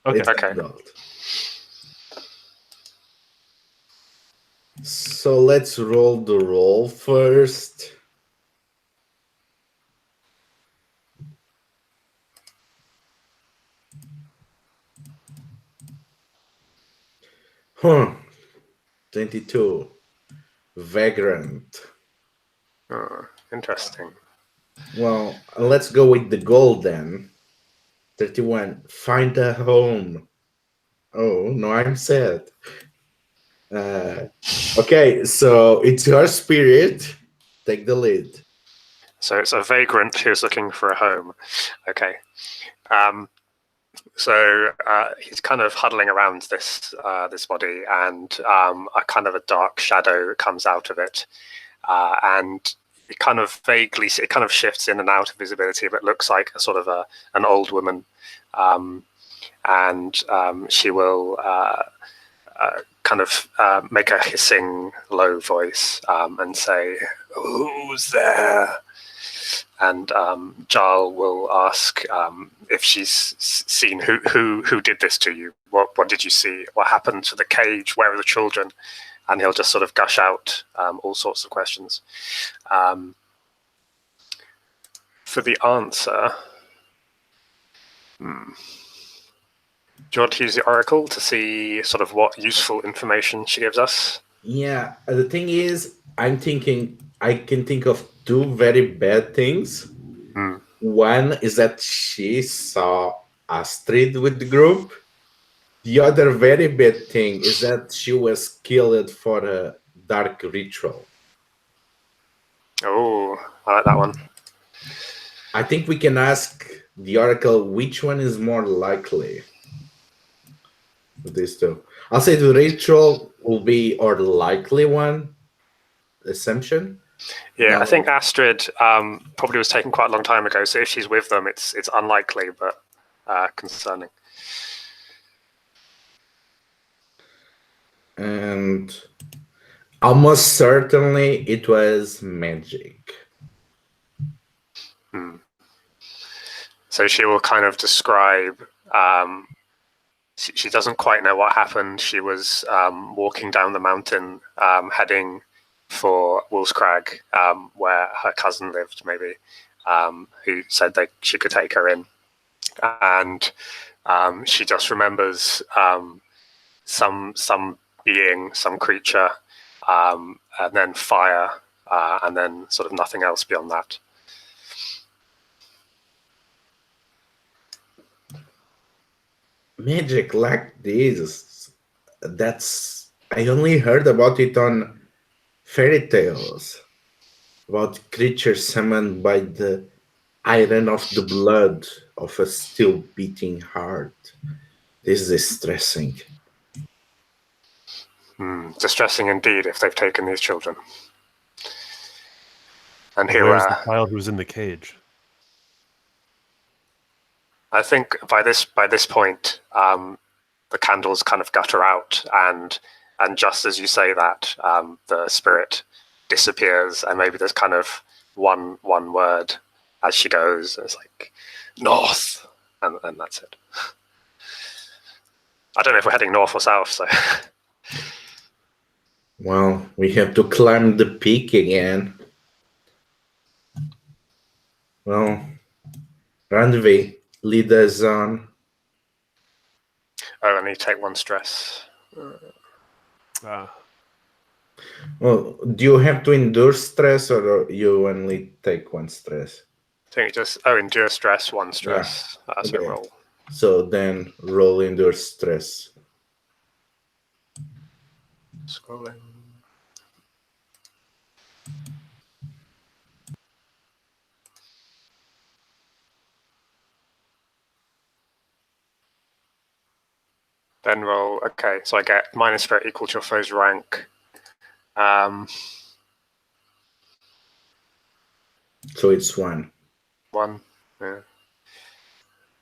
Okay. It's Okay. adult. So let's roll the roll first. Huh. 22. Vagrant. Oh, interesting. Well, let's go with the gold then. 31. Find a home. Oh, no, I'm sad. Okay, so it's your spirit. Take the lead. So it's a vagrant who's looking for a home. Okay. So he's kind of huddling around this body, and a kind of a dark shadow comes out of it, and it kind of vaguely, it kind of shifts in and out of visibility, but looks like a sort of an old woman, and she will kind of make a hissing, low voice and say, "Who's there?" And Jarl will ask if she's seen who did this to you. What did you see? What happened to the cage? Where are the children? And he'll just sort of gush out all sorts of questions. For the answer, do you want to use the oracle to see sort of what useful information she gives us? Yeah, the thing is, I'm thinking I can think of two very bad things. One is that she saw Astrid with the group. The other very bad thing is that she was killed for a dark ritual. Oh, I like that one. I think we can ask the oracle, which one is more likely of these two? I'll say the ritual will be our likely one assumption. Yeah, I No. think Astrid probably was taken quite a long time ago. So if she's with them, it's unlikely, but concerning. And almost certainly it was magic. So she will kind of describe. She doesn't quite know what happened. She was walking down the mountain, heading for Wolf's Crag, where her cousin lived, maybe, who said that she could take her in. And she just remembers some being, some creature, and then fire, and then sort of nothing else beyond that. Magic like this, that's, I only heard about it on fairy tales, about creatures summoned by the iron of the blood of a still beating heart. This is distressing. Distressing indeed if they've taken these children. And here, Where's the child who's in the cage? I think by this point, the candles kind of gutter out, and just as you say that, the spirit disappears, and maybe there's kind of one word as she goes. It's like north, and that's it. I don't know if we're heading north or south, so. Well, we have to climb the peak again. Well, Randvi, lead us on. Oh, I need to take one stress. Well, do you have to endure stress, or you only take one stress? I think just endure stress, one stress. Yeah. That's okay. A roll. So then roll endure stress. Scrolling. Then roll. Okay, so I get minus spirit equal to your foe's rank. So it's 1. 1. Yeah.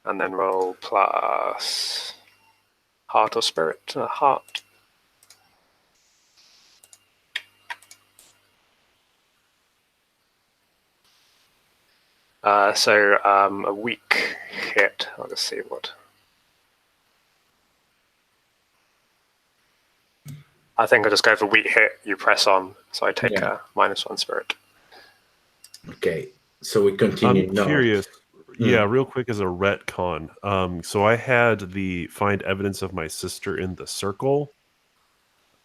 And then roll plus heart or spirit. Heart. So a weak hit. I'll just see what. I think I'll just go for weak hit. You press on, so I take minus 1 spirit. Okay, so we continue. I'm curious. Yeah, real quick as a retcon. So I had the find evidence of my sister in the circle.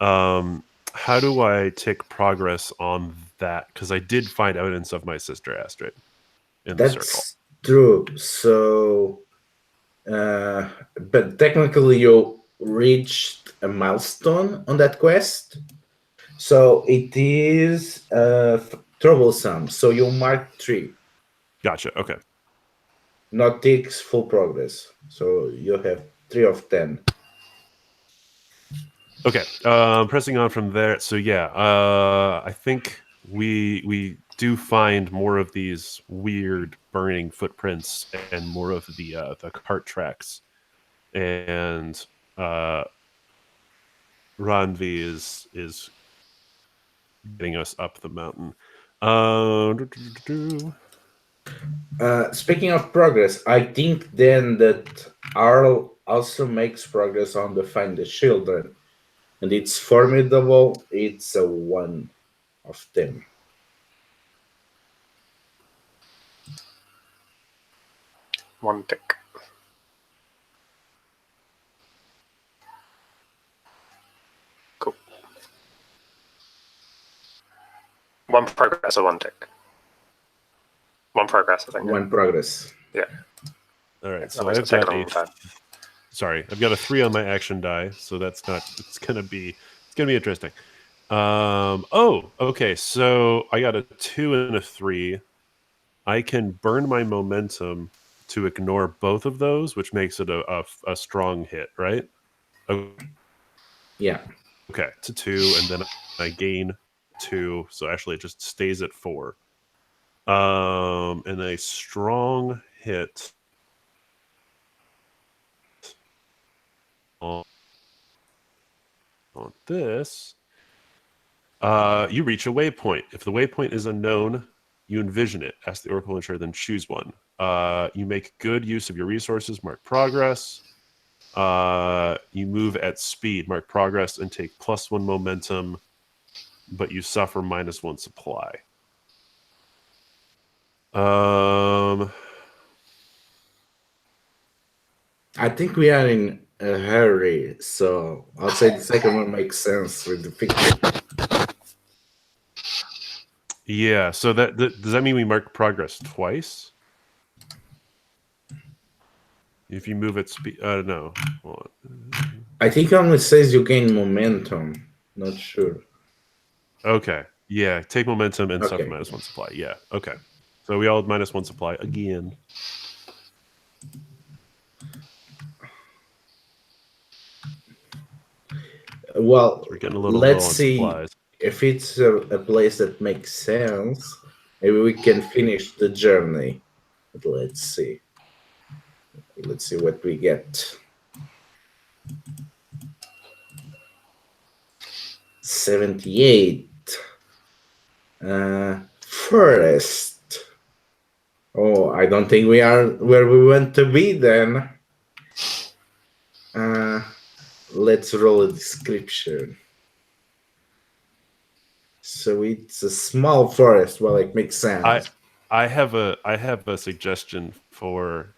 How do I take progress on that? Because I did find evidence of my sister Astrid in the circle. That's true. So, but technically you reached a milestone on that quest. So it is troublesome. So you mark 3. Gotcha. Okay. Not takes full progress. So you have 3 of 10. Okay. Pressing on from there. So yeah, I think we do find more of these weird burning footprints and more of the cart tracks, and Randvi is getting us up the mountain. Speaking of progress, I think then that Arl also makes progress on the Find the Children. And it's formidable. It's a 1 of 10. One tick. Cool. 1 progress or 1 tick? 1 progress, I think. 1 progress. Yeah. All right. So I've got I've got a 3 on my action die, so that's not. It's gonna be interesting. Oh, okay. So I got a 2 and a 3. I can burn my momentum to ignore both of those, which makes it a strong hit, right? Yeah. Okay, to 2, and then I gain 2, so actually it just stays at 4. And a strong hit on this. You reach a waypoint. If the waypoint is unknown, you envision it. Ask the Oracle Ensure, then choose one. You make good use of your resources. Mark progress. You move at speed. Mark progress and take +1 momentum, but you suffer -1 supply. I think we are in a hurry, so I'll say the second one makes sense with the picture. Yeah, so that does that mean we mark progress twice? If you move at speed, no. Hold on. I think it only says you gain momentum. Not sure. Okay. Yeah, take momentum and suffer Okay. -1 supply. Yeah. Okay. So we all have -1 supply again. Well, We're getting a little let's low on see supplies. if it's a place that makes sense. Maybe we can finish the journey. But let's see. Let's see what we get. 78. Forest. Oh, I don't think we are where we want to be then. Let's roll a description. So it's a small forest. Well, it makes sense. I have a suggestion for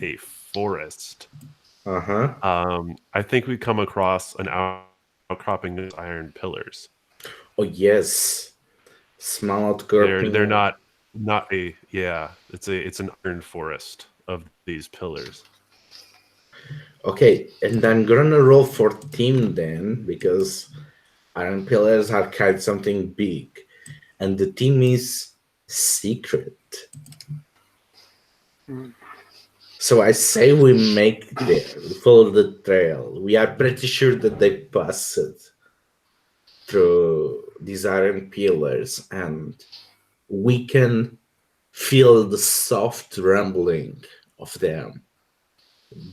a forest. I think we come across an outcropping of iron pillars. Oh yes, small outcropping. They're not a it's an iron forest of these pillars. Okay, and I'm gonna roll for team then, because iron pillars are kind of something big, and the team is secret. So I say we make there, we follow the trail. We are pretty sure that they passed through these iron pillars, and we can feel the soft rumbling of them.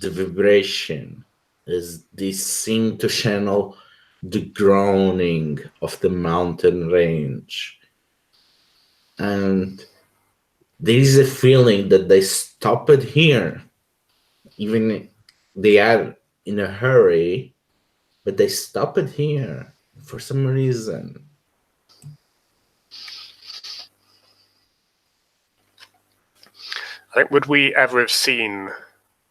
The vibration as they seem to channel the groaning of the mountain range. And there is a feeling that they stopped here. Even they are in a hurry, but they stopped here for some reason. I think, would we ever have seen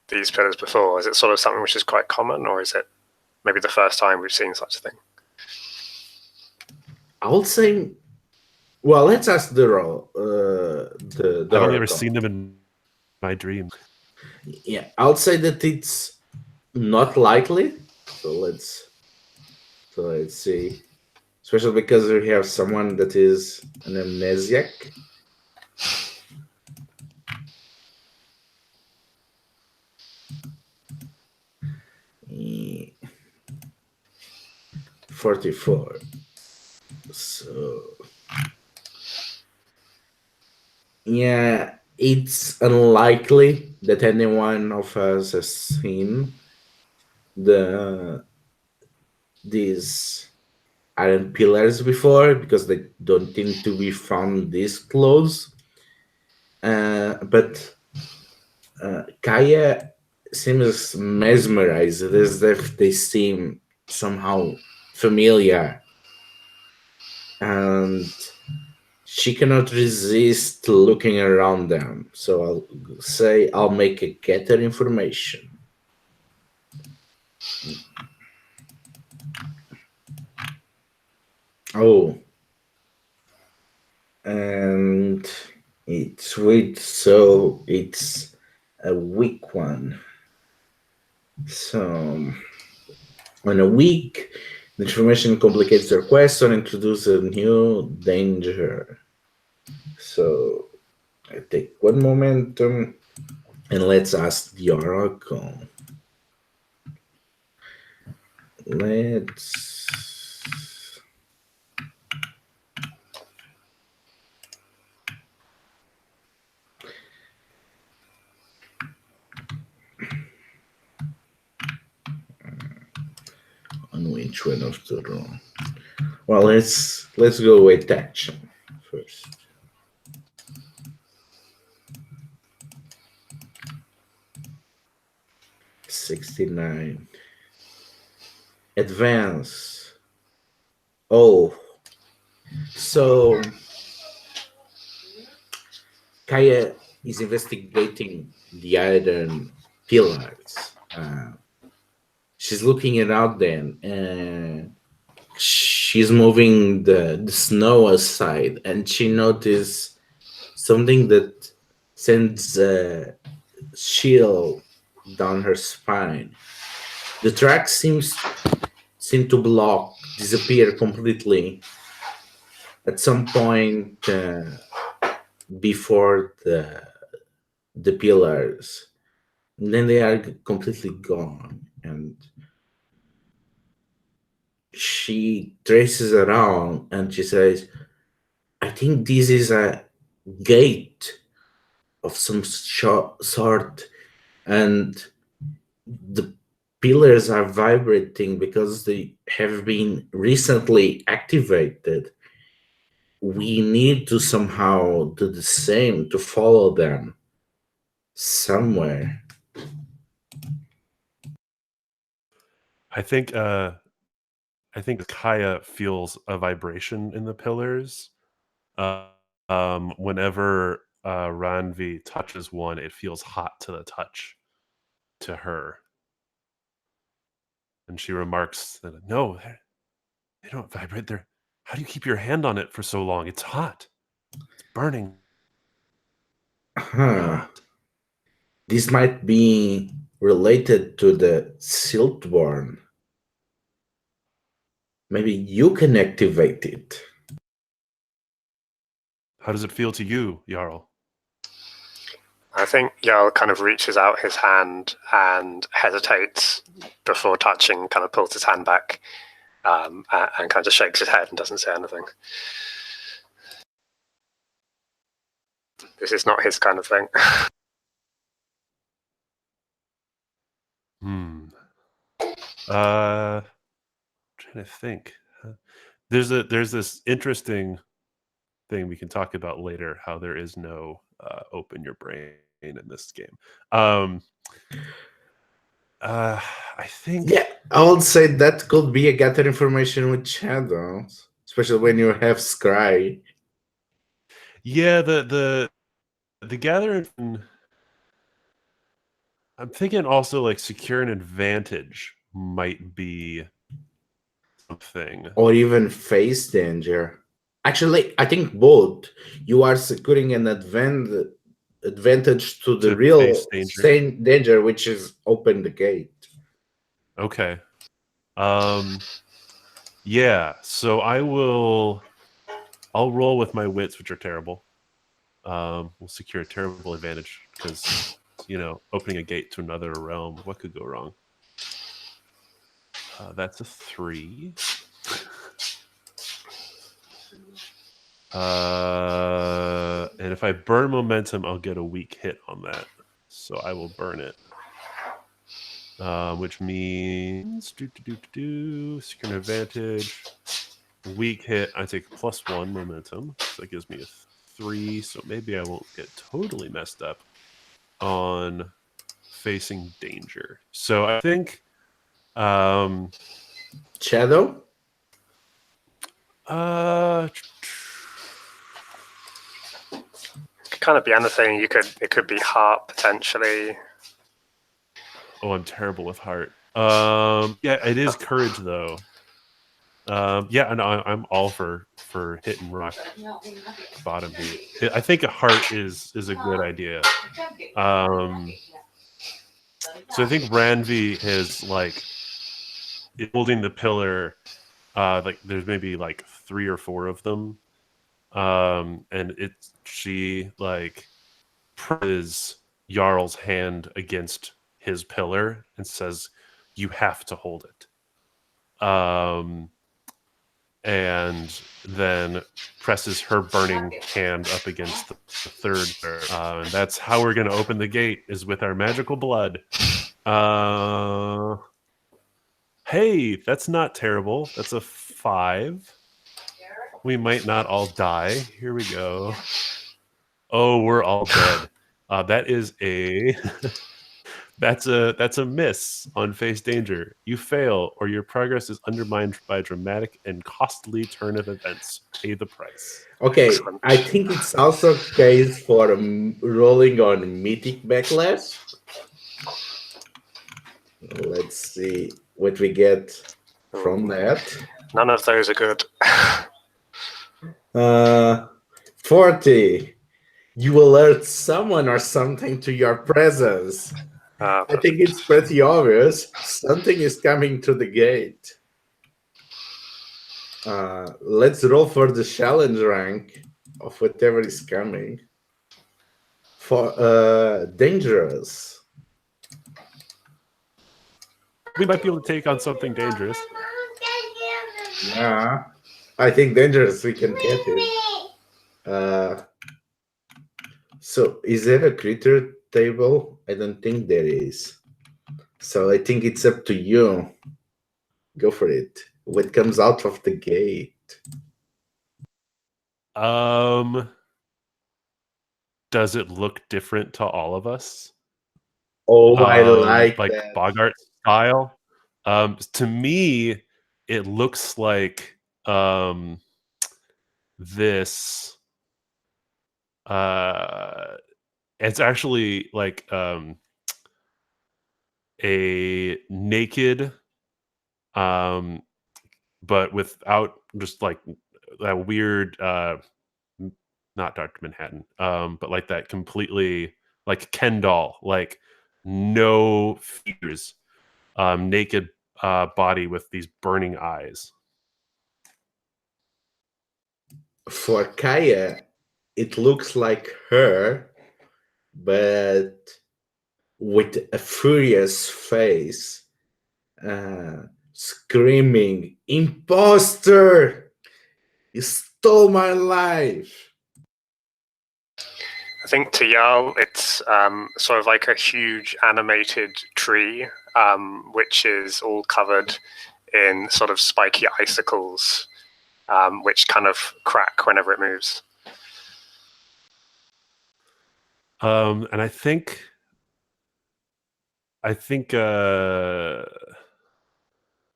these pillars before? Is it sort of something which is quite common, or is it maybe the first time we've seen such a thing? I would say, well, let's ask the role. I've only ever seen them in my dreams. Yeah, I would say that it's not likely. So let's see. Especially because we have someone that is an amnesiac. Yeah. 44. So yeah, it's unlikely that anyone of us has seen these iron pillars before, because they don't tend to be found this close. But Kiah seems mesmerized, as if they seem somehow familiar, and she cannot resist looking around them. So I'll say I'll make a gather information. Oh, and it's weak, so it's a weak one. So on a weak, the information complicates their quest or introduces a new danger. So I take 1 momentum And let's ask the Oracle. Let's... on which one of the roll? Well, let's go with action first. $69. Advance. Oh. So Kiah is investigating the iron pillars. She's looking around them, and she's moving the snow aside, and she noticed something that sends a chill down her spine. The track seem to block, disappear completely at some point before the pillars. And then they are completely gone, and she traces around and she says, I think this is a gate of some sort, and the pillars are vibrating because they have been recently activated. We need to somehow do the same, to follow them somewhere. I think Kiah feels a vibration in the pillars. Whenever Randvi touches one, it feels hot to the touch to her. And she remarks that, no, they don't vibrate. How do you keep your hand on it for so long? It's hot. It's burning. Huh. This might be related to the Siltborn. Maybe you can activate it. How does it feel to you, Jarl? I think Jarl kind of reaches out his hand and hesitates before touching, kind of pulls his hand back and kind of shakes his head and doesn't say anything. This is not his kind of thing. Trying to think. There's this interesting thing we can talk about later, how there is no open your brain in this game. I think... Yeah, I would say that could be a gather information with shadows, especially when you have Scry. Yeah, the gather... I'm thinking also like secure an advantage might be something. Or even face danger. Actually, I think both. You are securing an advantage to the real danger, which is open the gate. Okay. Yeah, so I'll roll with my wits, which are terrible. We'll secure a terrible advantage because, opening a gate to another realm, what could go wrong? That's a 3. And if I burn momentum, I'll get a weak hit on that. So I will burn it. Which means secure an advantage. Weak hit, I take +1 momentum. So that gives me a 3. So maybe I won't get totally messed up on facing danger. So I think Shadow? It could kind of be anything. It could be heart potentially. Oh, I'm terrible with heart. Yeah, it is courage though. Yeah, and I'm all for hitting rock bottom heat. I think a heart is a good idea. So I think Randvi is like holding the pillar. Like there's maybe like 3 or 4 of them, and she like presses Jarl's hand against his pillar and says, "You have to hold it." And then presses her burning hand up against the third. And that's how we're going to open the gate, is with our magical blood. Hey, that's not terrible. That's a 5. We might not all die. Here we go. Oh, we're all dead. That is a that's a miss on face danger. You fail, or your progress is undermined by a dramatic and costly turn of events. Pay the price. Okay, Excellent. I think it's also case for rolling on mythic backlash. Let's see what we get from that. None of those are good. 40. You alert someone or something to your presence. I think it's pretty obvious. Something is coming to the gate. Let's roll for the challenge rank of whatever is coming. For dangerous. We might be able to take on something dangerous. Yeah, I think dangerous. We can get it. So is there a critter table? I don't think there is. So I think it's up to you. Go for it. What comes out of the gate? Does it look different to all of us? Oh, I like that. Bogart style. To me, it looks like this. It's actually like a naked, but without just like that weird, not Dr. Manhattan, but like that completely like Ken doll, like no features, naked body with these burning eyes. For Kiah, it looks like her, but with a furious face, screaming, "Imposter! You stole my life!" I think to Jarl, it's sort of like a huge animated tree, which is all covered in sort of spiky icicles, which kind of crack whenever it moves. And I think I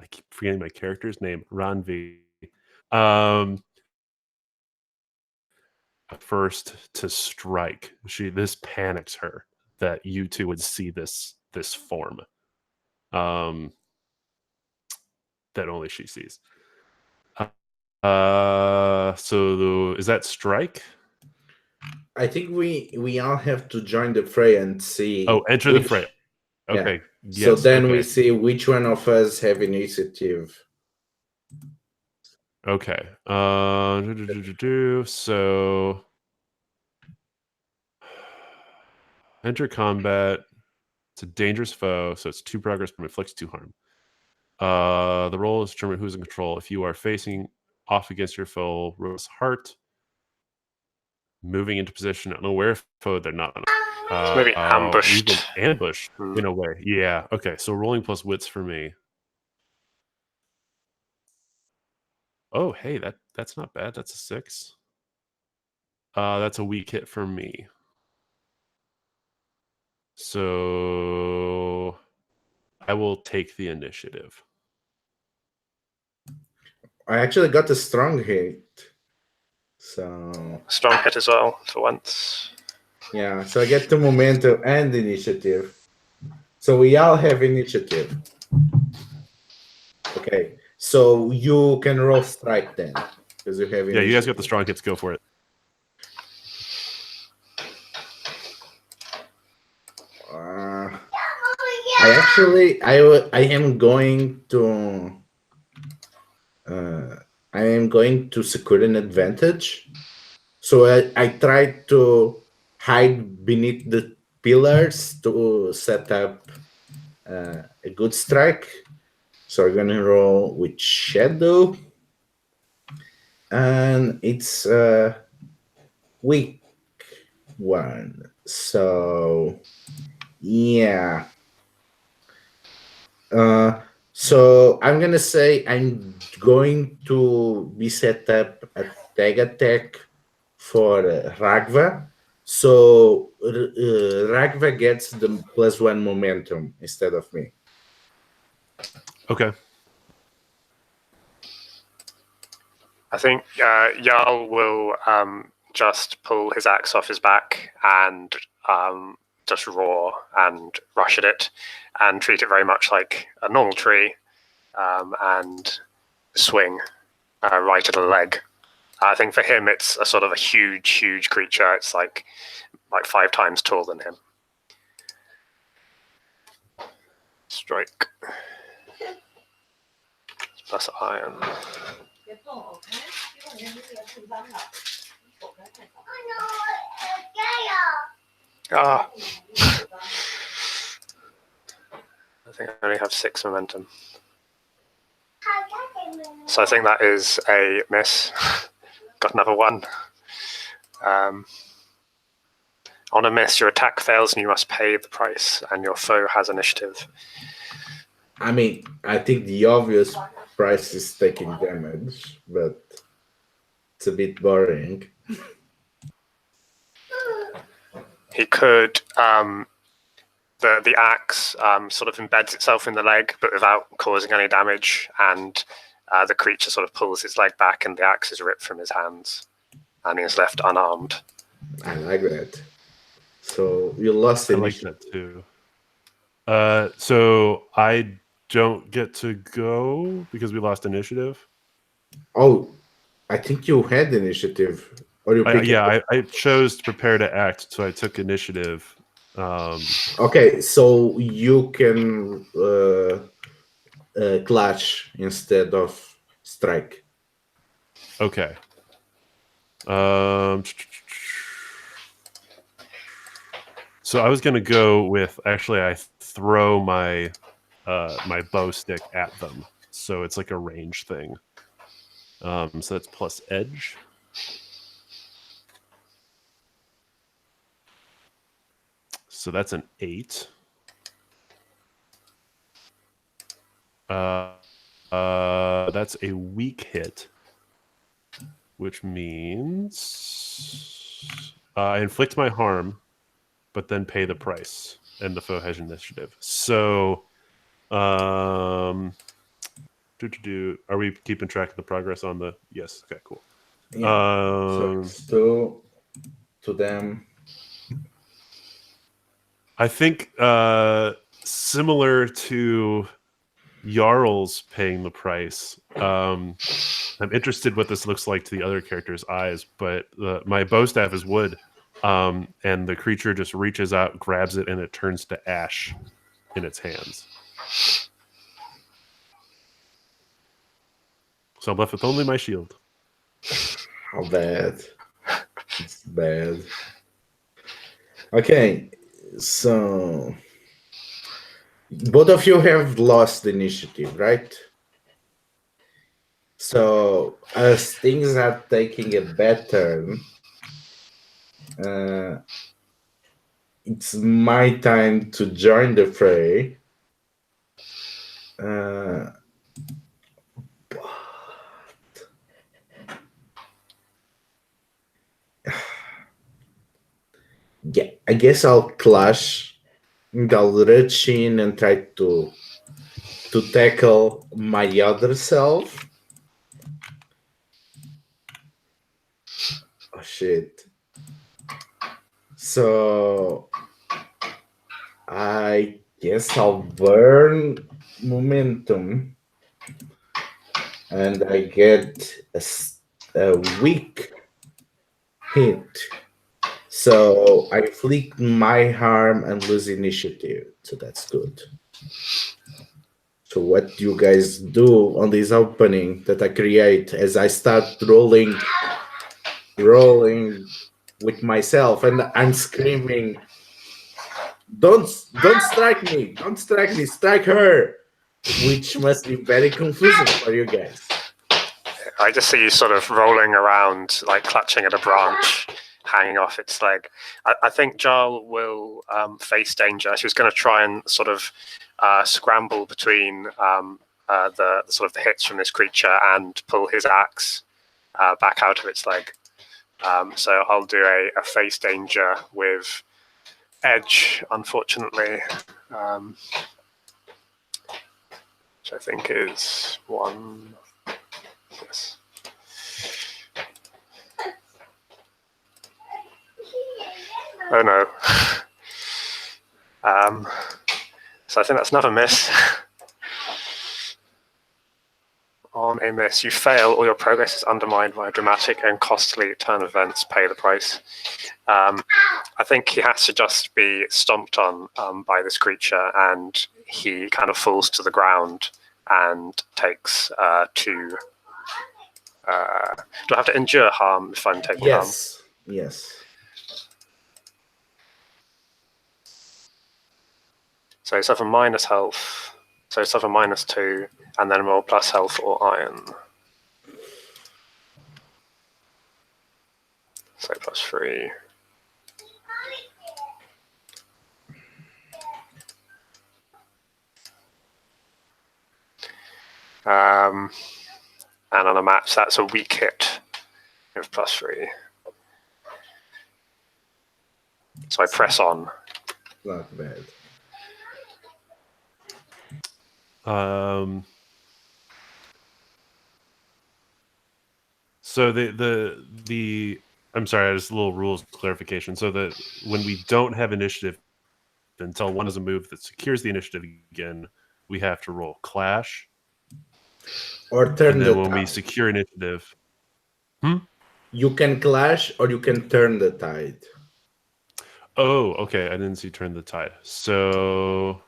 keep forgetting my character's name, Randvi. First to strike. This panics her that you two would see this form. That only she sees. So is that strike? I think we all have to join the fray and see. Oh, enter the fray. Okay. Yeah. So then okay. we see which one of us have initiative. Okay. So enter combat. It's a dangerous foe, so it's 2 progress, but inflicts 2 harm. The roll is determined who's in control. If you are facing off against your foe, roll's heart. Moving into position, unaware foe, they're not. Maybe ambushed. We've been ambushed in a way. Yeah. Okay. So rolling plus wits for me. Oh, hey, that's not bad. That's a 6. That's a weak hit for me. So I will take the initiative. I actually got a strong hit. So strong hit as well for once. Yeah, so I get the momentum and initiative. So we all have initiative. Okay, so you can roll strike then, because you have initiative. Yeah, you guys got the strong hits. Go for it. I am going to secure an advantage. So I try to hide beneath the pillars to set up a good strike. So we're gonna roll with Shadow, and it's a weak one. So yeah. So I'm gonna say I'm going to be set up a tag attack for Ragva. So Ragva gets the +1 momentum instead of me. Okay. I think Jarl will just pull his axe off his back and just roar and rush at it and treat it very much like a normal tree and swing right at a leg. I think for him it's a sort of a huge creature. It's like 5 times taller than him. Strike. Plus iron. Ah. I think I only have 6 momentum. So I think that is a miss. Got another 1. On a miss, your attack fails and you must pay the price, and your foe has initiative. I mean, I think the obvious price is taking damage, but it's a bit boring. He could, the axe sort of embeds itself in the leg, but without causing any damage, and the creature sort of pulls his leg back, and the axe is ripped from his hands, and he is left unarmed. I like that. So you lost I like that too. So I don't get to go because we lost initiative. Oh, I think you had initiative. Or you I chose to prepare to act, so I took initiative. Okay, so you can clash instead of strike. Okay. So I was going to go with, actually, I throw my my bow stick at them. So it's like a range thing. So that's plus edge. So that's an 8. That's a weak hit, which means I inflict my harm, but then pay the price, and the foe has initiative. So, are we keeping track of the progress on the? Yes. Okay. Cool. Yeah. So it's to them. I think similar to Jarl's paying the price. I'm interested what this looks like to the other character's eyes, but my bow staff is wood, and the creature just reaches out, grabs it, and it turns to ash in its hands. So I'm left with only my shield. How bad. It's bad. Okay, so both of you have lost the initiative, right? So as things are taking a bad turn, it's my time to join the fray. Yeah, I guess I'll clash. I'll reach in and try to tackle my other self. Oh shit. So I guess I'll burn momentum and I get a weak hit. So I flick my harm and lose initiative. So that's good. So what do you guys do on this opening that I create as I start rolling with myself, and I'm screaming, Don't strike me! Don't strike me! Strike her! Which must be very confusing for you guys. I just see you sort of rolling around, like clutching at a branch, hanging off its leg. I think Jarl will face danger. She was going to try and sort of scramble between the sort of the hits from this creature and pull his axe back out of its leg. So I'll do a face danger with edge, unfortunately, which I think is 1. Yes. Oh no. So I think that's another miss. On a miss, you fail, or your progress is undermined by a dramatic and costly turn of events. Pay the price. I think he has to just be stomped on by this creature, and he kind of falls to the ground and takes 2. Do I have to endure harm if I'm taking harm? Yes. So suffer minus health. So suffer -2, and then roll plus health or iron. So +3. And on a match, that's a weak hit with +3. So I press on. Not bad. So the I'm sorry, just a little rules clarification. So that when we don't have initiative until one is a move that secures the initiative again, we have to roll clash. Or turn and the then when we tide. secure initiative. You can clash or you can turn the tide. Oh, okay. I didn't see turn the tide. So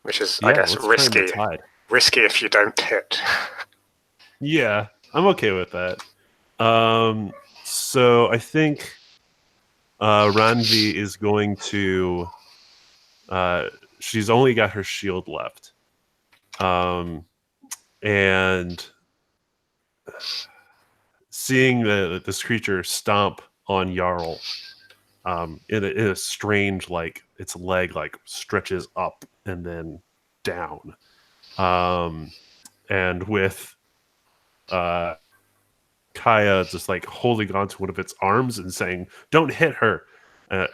Which is, yeah, I guess, let's risky. turn the tide. Risky if you don't hit. Yeah, I'm okay with that. So I think Randvi is going to. She's only got her shield left, and seeing this creature stomp on Jarl, in a strange, like its leg like stretches up and then down, and with Kiah just like holding onto one of its arms and saying, "Don't hit her."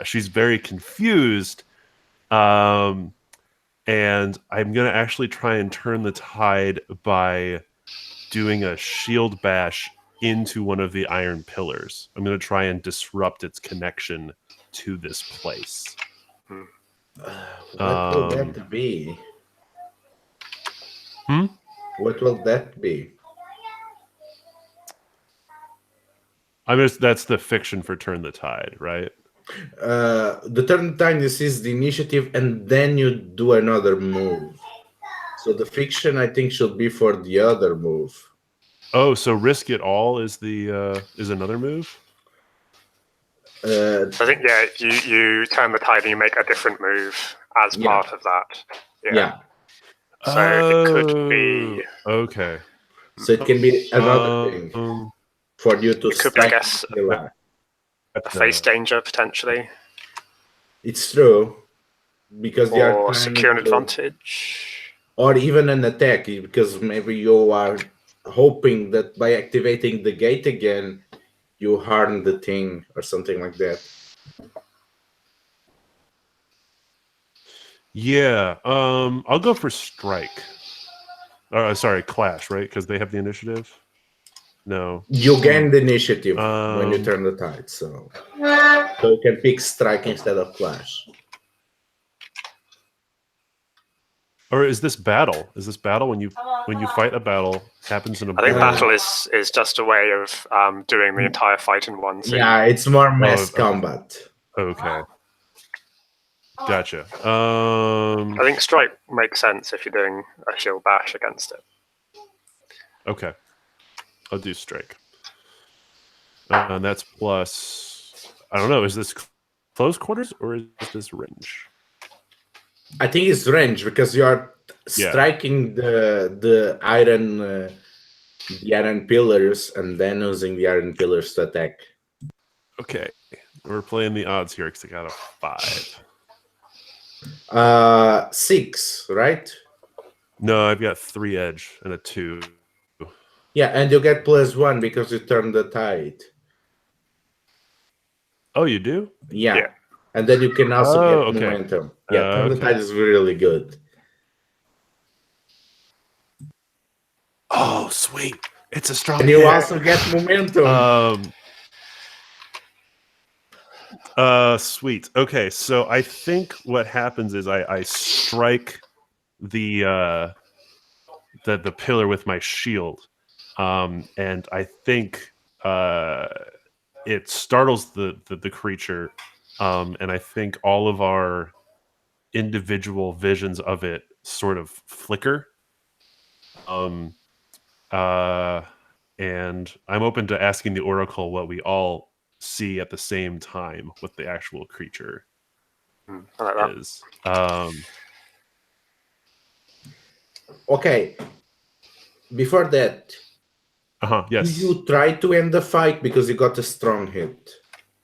She's very confused, and I'm gonna actually try and turn the tide by doing a shield bash into one of the iron pillars. I'm gonna try and disrupt its connection to this place. What will that be? What will that be? That's the fiction for turn the tide, right? The turn time is the initiative, and then you do another move. So the fiction, I think, should be for the other move. Oh, so risk it all is the is another move? I think, yeah, you turn the tide and you make a different move as part of that. Yeah. So it could be... Okay. So it can be another thing for you to It could be, I strike guess, the line. a face danger, potentially. It's true. Because they are Or trying secure an to- advantage. Or even an attack, because maybe you are hoping that by activating the gate again, you harm the thing or something like that. Yeah. I'll go for strike. Sorry, clash, right? Because they have the initiative. No. You gain the initiative when you turn the tide, so you can pick strike instead of clash. Or is this battle? Is this battle when you fight a battle happens in a I think board? battle is just a way of doing the entire fight in one scene. Yeah, it's more mass combat. Okay. Gotcha. I think strike makes sense if you're doing a shield bash against it. Okay. I'll do strike. And that's plus I don't know. Is this close quarters or is this range? I think it's range because you are striking the iron pillars and then using the iron pillars to attack. Okay, we're playing the odds here because I got a 5. 6, right? No, I've got 3 edge and a 2. Yeah, and you get +1 because you turn the tide. Oh, you do? Yeah. And then you can also get okay. momentum. Yeah, turn the tide is really good. Oh, sweet. It's a strong And you also get momentum. Sweet. Okay, so I think what happens is I strike the pillar with my shield. And I think it startles the creature. And I think all of our individual visions of it sort of flicker. And I'm open to asking the Oracle what we all see at the same time what the actual creature I like that. is. Okay. Before that, yes. you try to end the fight because you got a strong hit.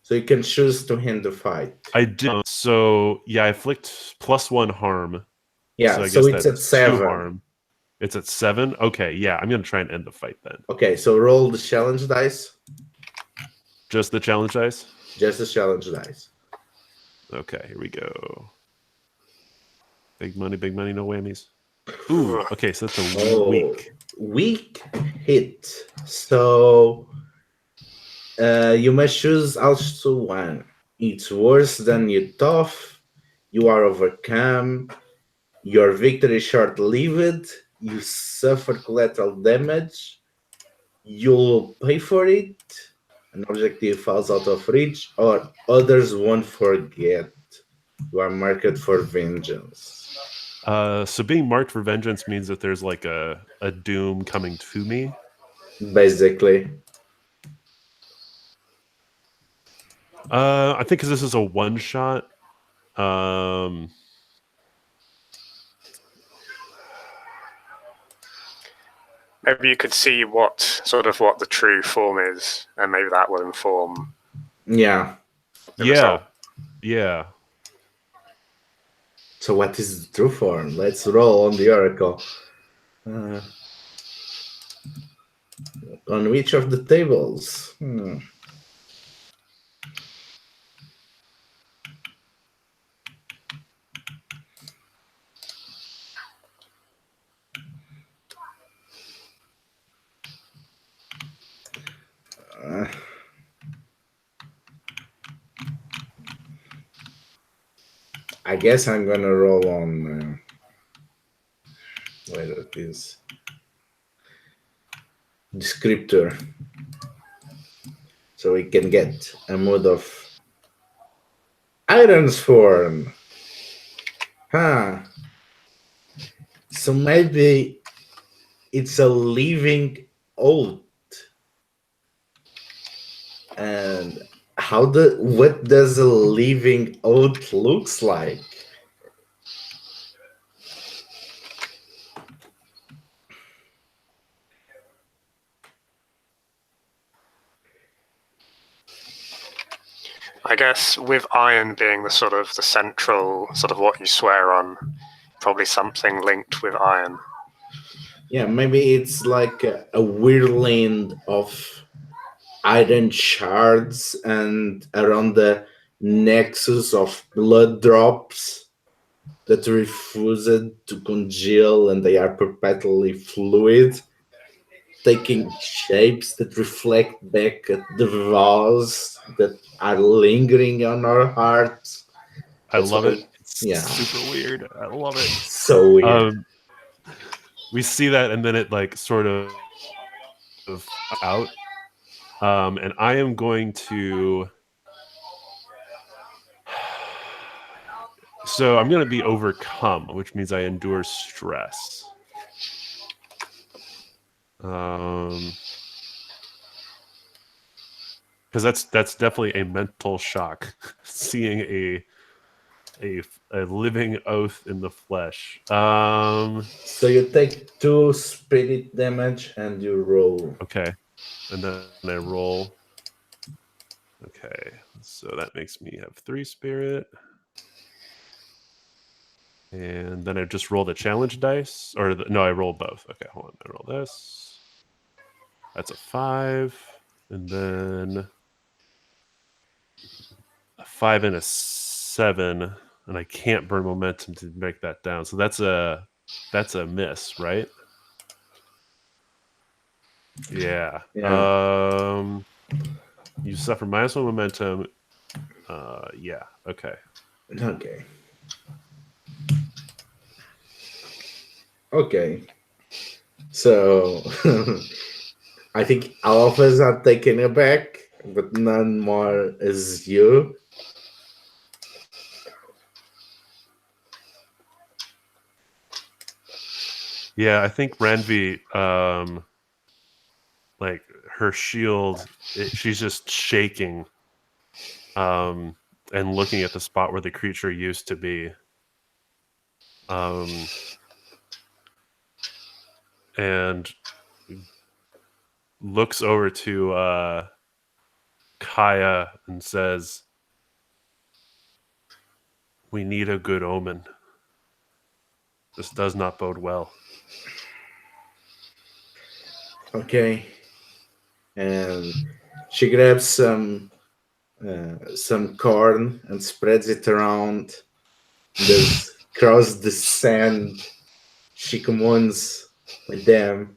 So you can choose to end the fight. I did. So, yeah, I flicked +1 harm. Yeah, so it's at 7. Harm. It's at 7? Okay, yeah, I'm going to try and end the fight then. Okay, so roll the challenge dice. Just the challenge dice? Just the challenge dice. Okay, here we go. Big money, no whammies. Ooh, okay, so that's a weak. Weak hit. So you must choose also one. It's worse than you thought. You are overcome. Your victory is short-lived. You suffer collateral damage. You'll pay for it. An objective falls out of reach, or others won't forget. You are marked for vengeance. So being marked for vengeance means that there's like a doom coming to me? Basically. I think because this is a one-shot. Maybe you could see what the true form is, and maybe that will inform. Yeah. Yeah. Yeah. So what is the true form? Let's roll on the Oracle. On which of the tables? I guess I'm gonna roll on where it is. Descriptor. So we can get a mode of Ironsworn. So maybe it's a living oath. And what does a living oath looks like? I guess with iron being the central what you swear on, probably something linked with iron. Yeah, maybe it's like a whirlwind of iron shards and around the nexus of blood drops that refuse to congeal, and they are perpetually fluid, taking shapes that reflect back at the vows that are lingering on our hearts. I love it. It's super weird. I love it. So weird. We see that, and then it like sort of out. And I am going to. So I'm going to be overcome, which means I endure stress. because that's definitely a mental shock, seeing a living oath in the flesh. So you take 2 spirit damage and you roll. Okay, and then I roll. Okay, so that makes me have 3 spirit. And then I just roll the challenge dice. No, I roll both. Okay, hold on. I roll this. That's a 5. And then a 5 and a 7. And I can't burn momentum to break that down. So that's a miss, right? Yeah. You suffer -1 momentum. Yeah. Okay. Okay. Okay. So I think all of us are taken aback, but none more is you. Yeah, I think Randvi, like her shield, she's just shaking, and looking at the spot where the creature used to be, and looks over to Kiah and says, "We need a good omen. This does not bode well." Okay. And she grabs some corn and spreads it around. There's across the sand. She commands with them.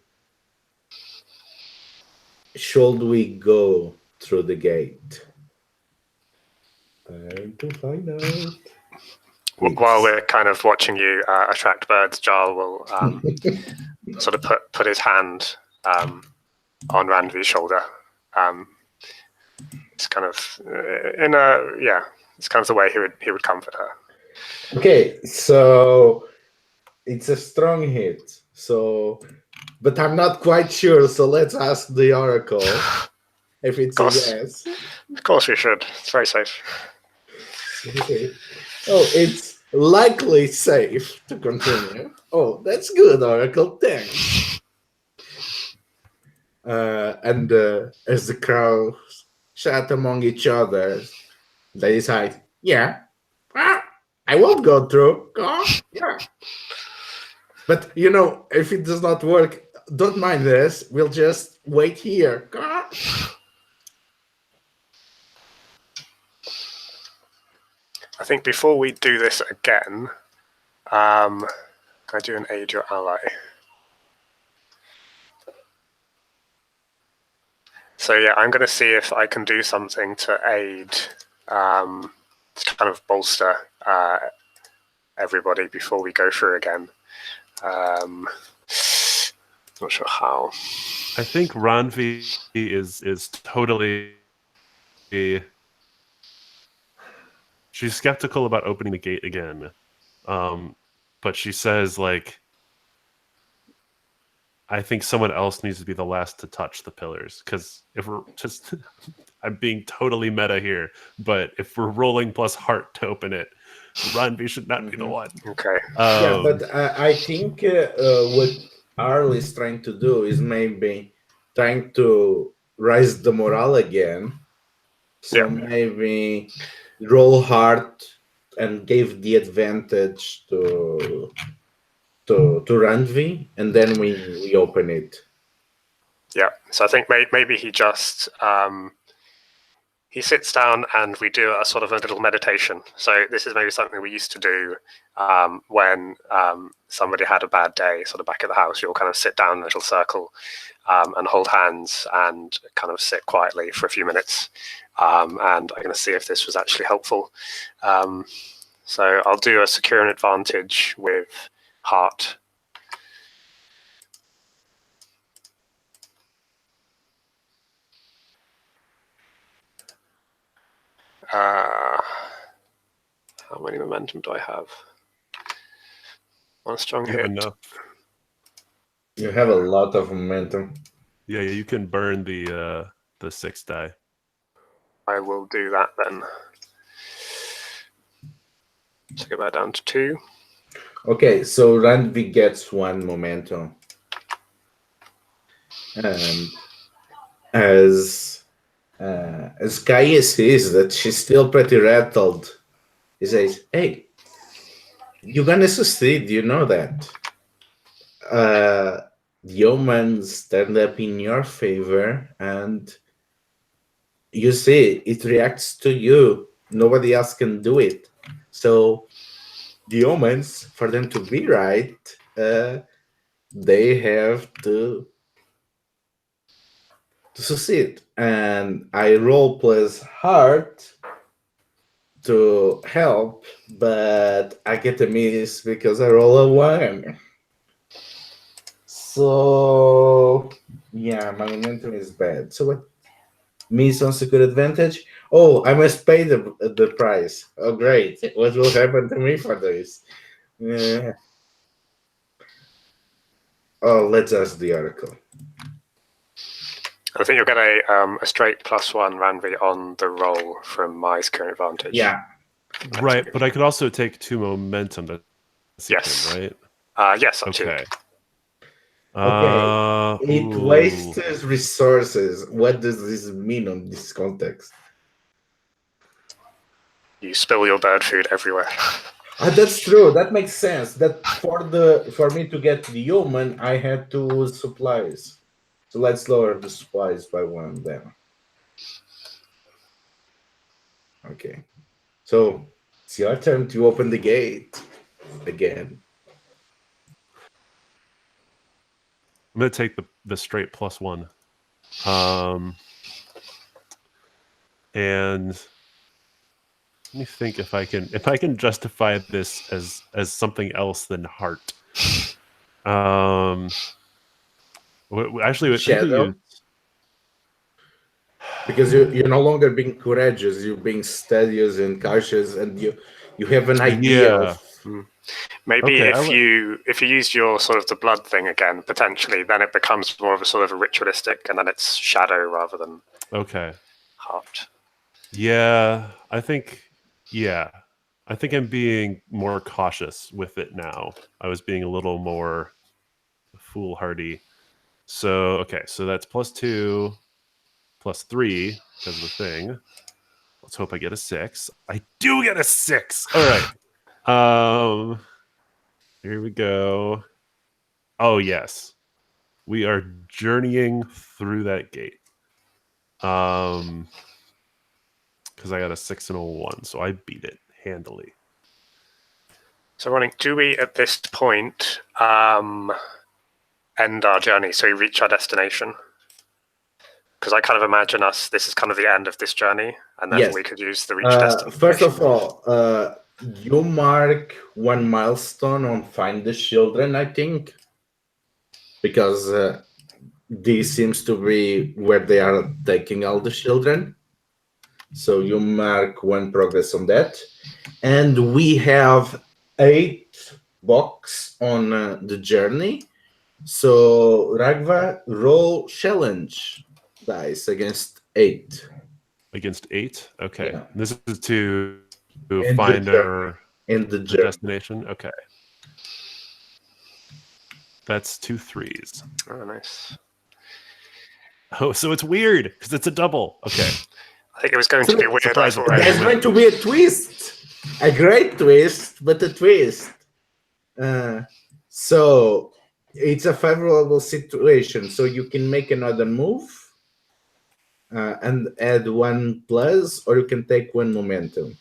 Should we go through the gate? Time to find out. While we're kind of watching you attract birds, Jarl will sort of put his hand on Randvi's shoulder. It's kind of it's kind of the way he would comfort her. Okay, so it's a strong hit. So, but I'm not quite sure. So let's ask the oracle if it's a yes. Of course, we should. It's very safe. Okay. Oh, it's likely safe to continue. Oh, that's good, oracle. Thanks. And as the crows chat among each other, they decide, yeah, I won't go through. Yeah. But, if it does not work, don't mind this. We'll just wait here. I think before we do this again, can I do an aid your ally? So yeah, I'm going to see if I can do something to aid, to kind of bolster everybody before we go through again. Not sure how. I think Randvi is totally. She's skeptical about opening the gate again, but she says, like, I think someone else needs to be the last to touch the pillars, because if we're just, I'm being totally meta here, but if we're rolling plus heart to open it, Randvi should not be the one. Okay. Yeah, but I think what Arl is trying to do is maybe trying to raise the morale again. So maybe roll hard and give the advantage to Randvi, and then we open it. Yeah, so I think maybe he just he sits down and we do a sort of a little meditation. So this is maybe something we used to do when somebody had a bad day, sort of back at the house. You'll kind of sit down in a little circle and hold hands and kind of sit quietly for a few minutes. And I'm going to see if this was actually helpful. So I'll do a secure an advantage with heart. How many momentum do I have? One strong hit. Enough. You have a lot of momentum. Yeah, you can burn the 6 die. I will do that then. So get that down to 2. Okay, so Randvi gets 1 momentum. And as Kiah sees that she's still pretty rattled, he says, "Hey, you're gonna succeed, you know that. The omens stand up in your favor, and you see, it reacts to you. Nobody else can do it. So the omens, for them to be right, they have to succeed. And I roll plus heart to help, but I get a miss because I roll a 1. So yeah, my momentum is bad. So what? Miss on secure advantage. Oh, I must pay the price. Oh, great! What will happen to me for this? Oh, let's ask the oracle. I think you'll get a straight +1 Randvi on the roll from my secure advantage. Yeah. Right, but I could also take 2 momentum. That's Yes. right? Yes, up Okay. Okay. It Ooh. wastes resources. What does this mean on this context? You spill your bird food everywhere. That's true. That makes sense. That for me to get the human, I had to lose supplies. So let's lower the supplies by 1 then. Okay. So it's your turn to open the gate again. I'm gonna take the straight +1. And let me think if I can justify this as something else than heart. Actually, Shadow? Because you're no longer being courageous, you're being studious and cautious, and you have an idea of. Maybe okay, if you use your sort of the blood thing again, potentially, then it becomes more of a sort of a ritualistic, and then it's shadow rather than heart. Yeah, I think I'm being more cautious with it now. I was being a little more foolhardy. So okay, so that's +2, +3 because of the thing. Let's hope I get a 6. I do get a 6. All right. Here we go. Oh yes, we are journeying through that gate. Because I got a 6 and a 1, so I beat it handily. So running, do we at this point end our journey so we reach our destination? Because I kind of imagine this is kind of the end of this journey, and then we could use the reach destination. First of all, you mark 1 milestone on Find the Children, I think, because this seems to be where they are taking all the children. So you mark 1 progress on that. And we have 8 box on the journey. So Ragva, roll challenge dice against 8. Against 8? Okay. Yeah. This is to In find the the destination? Okay. That's 2 3s. Oh, nice. Oh, so it's weird because it's a double. Okay. I think it was going to be weird. Surprise. There's going to be a twist. A great twist, but a twist. So it's a favorable situation. So you can make another move and add 1 plus, or you can take 1 momentum.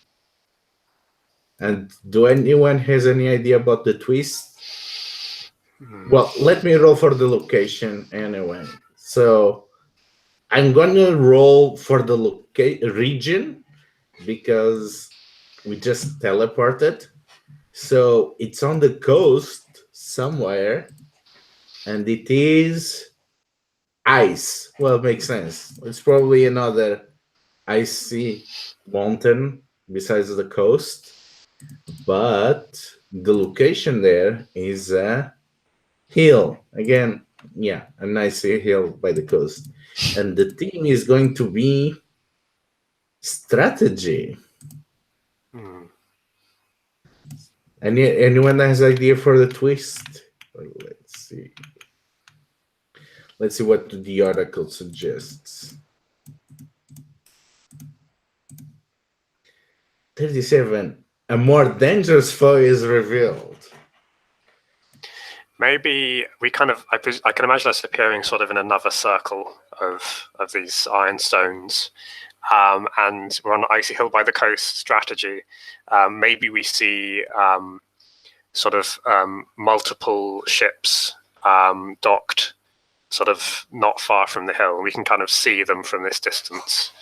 And do anyone has any idea about the twist? Well, let me roll for the location anyway. So I'm gonna roll for the region because we just teleported. So it's on the coast somewhere, and it is ice. Well, it makes sense. It's probably another icy mountain besides the coast, but the location there is a hill. Again, yeah, a nice hill by the coast. And the theme is going to be Strategy. Hmm. Anyone has idea for the twist? Let's see. Let's see what the article suggests. 37. A more dangerous foe is revealed. Maybe we kind of, I can imagine us appearing sort of in another circle of these ironstones, and we're on Icy Hill by the Coast strategy. Maybe we see sort of multiple ships docked sort of not far from the hill. We can kind of see them from this distance.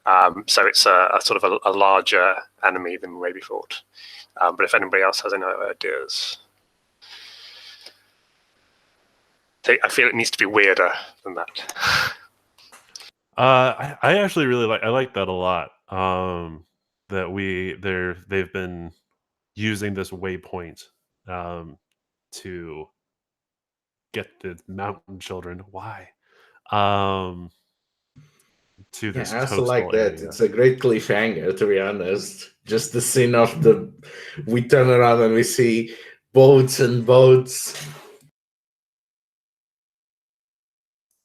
So it's a sort of a larger enemy than we maybe thought. But if anybody else has any ideas... I feel it needs to be weirder than that. I actually really like that a lot. That they've been using this waypoint to get the mountain children. Why? To this I also coastal like that. area. It's a great cliffhanger, to be honest. Just the scene of we turn around and we see boats and boats.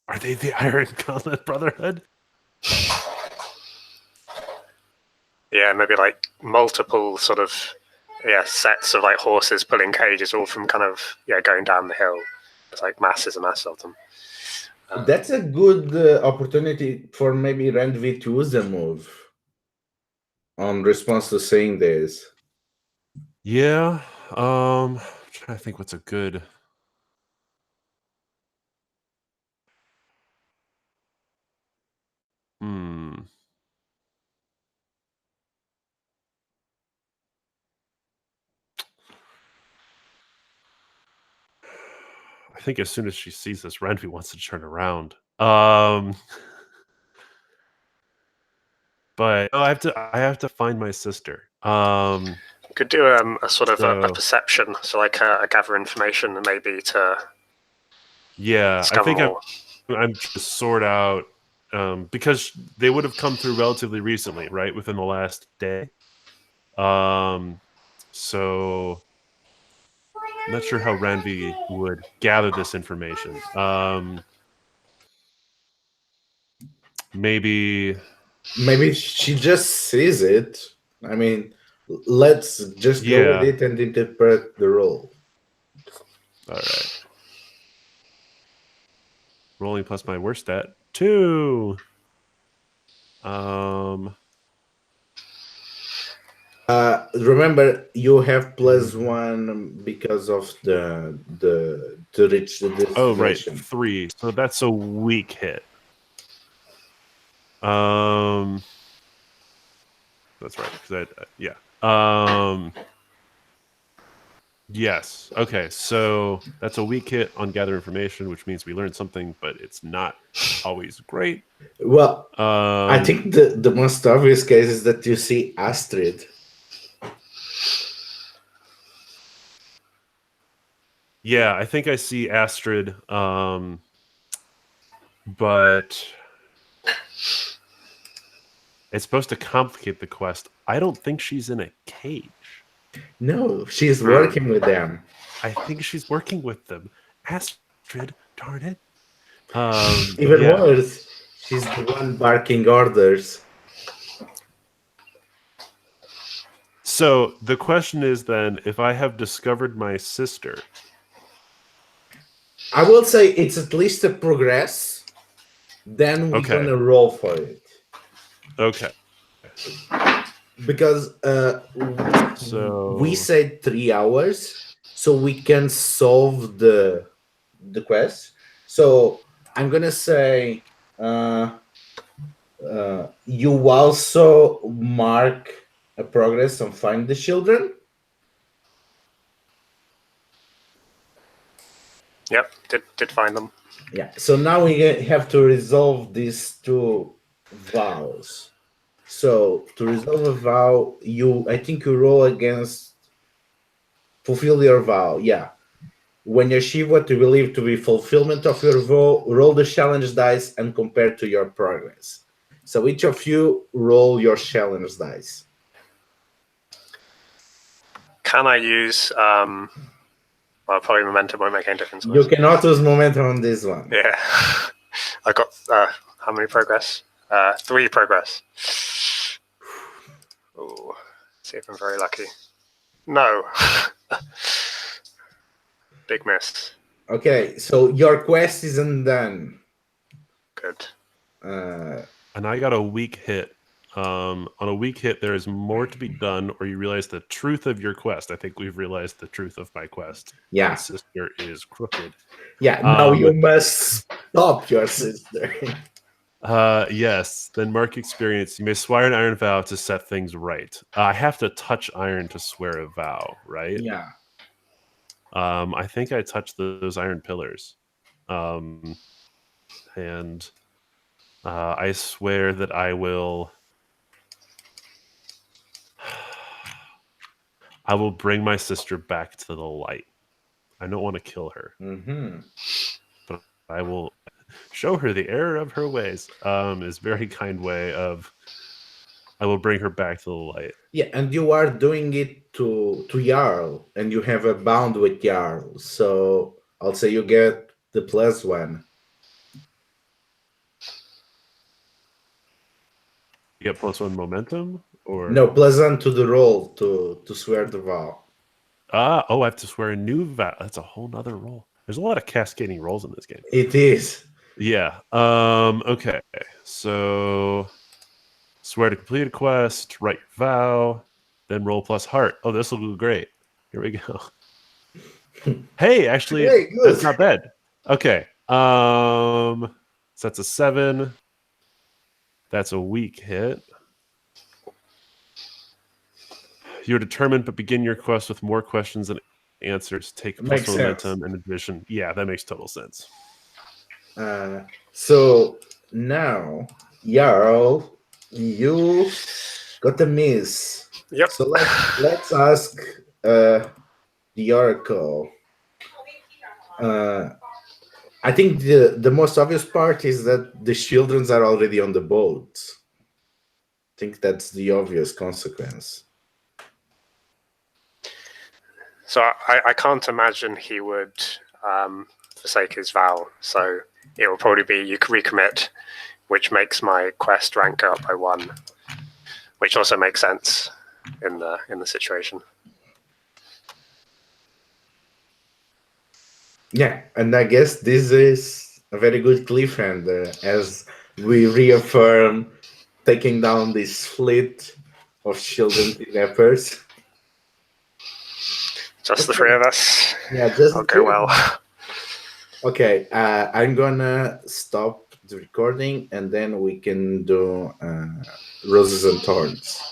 Are they the Iron Gauntlet Brotherhood? Yeah, maybe like multiple sort of sets of like horses pulling cages, all from kind of going down the hill. It's like masses and masses of them. That's a good opportunity for maybe Randvi to use the move on response to saying this. Yeah. I'm trying to think what's a good. I think as soon as she sees this, Randvi wants to turn around. But I have to find my sister. Could do a sort of a perception, so like a gather information, and maybe to. Yeah, I think more. I'm to sort out because they would have come through relatively recently, right, within the last day. So I'm not sure how Randvi would gather this information. Maybe she just sees it. I mean, let's just go with it and interpret the role. All right. Rolling plus my worst stat 2. Remember, you have +1 because of the to reach the destination. Oh, right, 3. So that's a weak hit. That's right. Yes. Okay. So that's a weak hit on gather information, which means we learned something, but it's not always great. Well, I think the most obvious case is that you see Astrid. Yeah, I think I see Astrid, but it's supposed to complicate the quest. I don't think she's in a cage. No, she's working with them. I think she's working with them. Astrid, darn it. Even worse, she's the one barking orders. So the question is then, if I have discovered my sister... I will say it's at least a progress. Then we're going to roll for it. Okay. Because we said 3 hours, so we can solve the quest. So I'm going to say you also mark a progress on find the children. Yep, did find them. Yeah, so now we have to resolve these 2 vows. So to resolve a vow, I think you roll against fulfill your vow. Yeah. When you achieve what you believe to be fulfillment of your vow, roll the challenge dice and compare to your progress. So each of you roll your challenge dice. Can I use? Well, probably momentum won't make any difference. You cannot use momentum on this one. Yeah, I got how many progress? 3 progress. Ooh, see if I'm very lucky. No, big miss. Okay, so your quest isn't done. Good. And I got a weak hit. On a weak hit, there is more to be done, or you realize the truth of your quest. I think we've realized the truth of my quest. Yeah. My sister is crooked. Yeah, now you must stop your sister. Yes. Then mark experience. You may swear an iron vow to set things right. I have to touch iron to swear a vow, right? Yeah. I think I touched those iron pillars. And I swear that I will bring my sister back to the light. I don't want to kill her. Mm-hmm. But I will show her the error of her ways. Is a very kind way of I will bring her back to the light. Yeah, and you are doing it to Jarl, and you have a bond with Jarl. So I'll say you get the +1. You get +1 momentum? Or no, +1 to the roll to swear the vow. I have to swear a new vow. That's a whole nother roll. There's a lot of cascading rolls in this game. It is. Yeah. Okay. So swear to complete a quest, write your vow, then roll plus heart. Oh, this will go great. Here we go. Hey, actually, that's not bad. Okay. So that's a 7. That's a weak hit. You're determined, but begin your quest with more questions than answers. Take plus momentum and addition. Yeah, that makes total sense. So now, Jarl, you got a miss. Yep. So let's ask the Oracle. I think the most obvious part is that the children are already on the boat. I think that's the obvious consequence. So I can't imagine he would forsake his vow. So it will probably be you can recommit, which makes my quest rank up by 1, which also makes sense in the situation. Yeah, and I guess this is a very good cliffhanger as we reaffirm taking down this fleet of children kidnappers. Just the 3 of us. Yeah, just okay. Well. Okay, I'm gonna stop the recording and then we can do Roses and Thorns.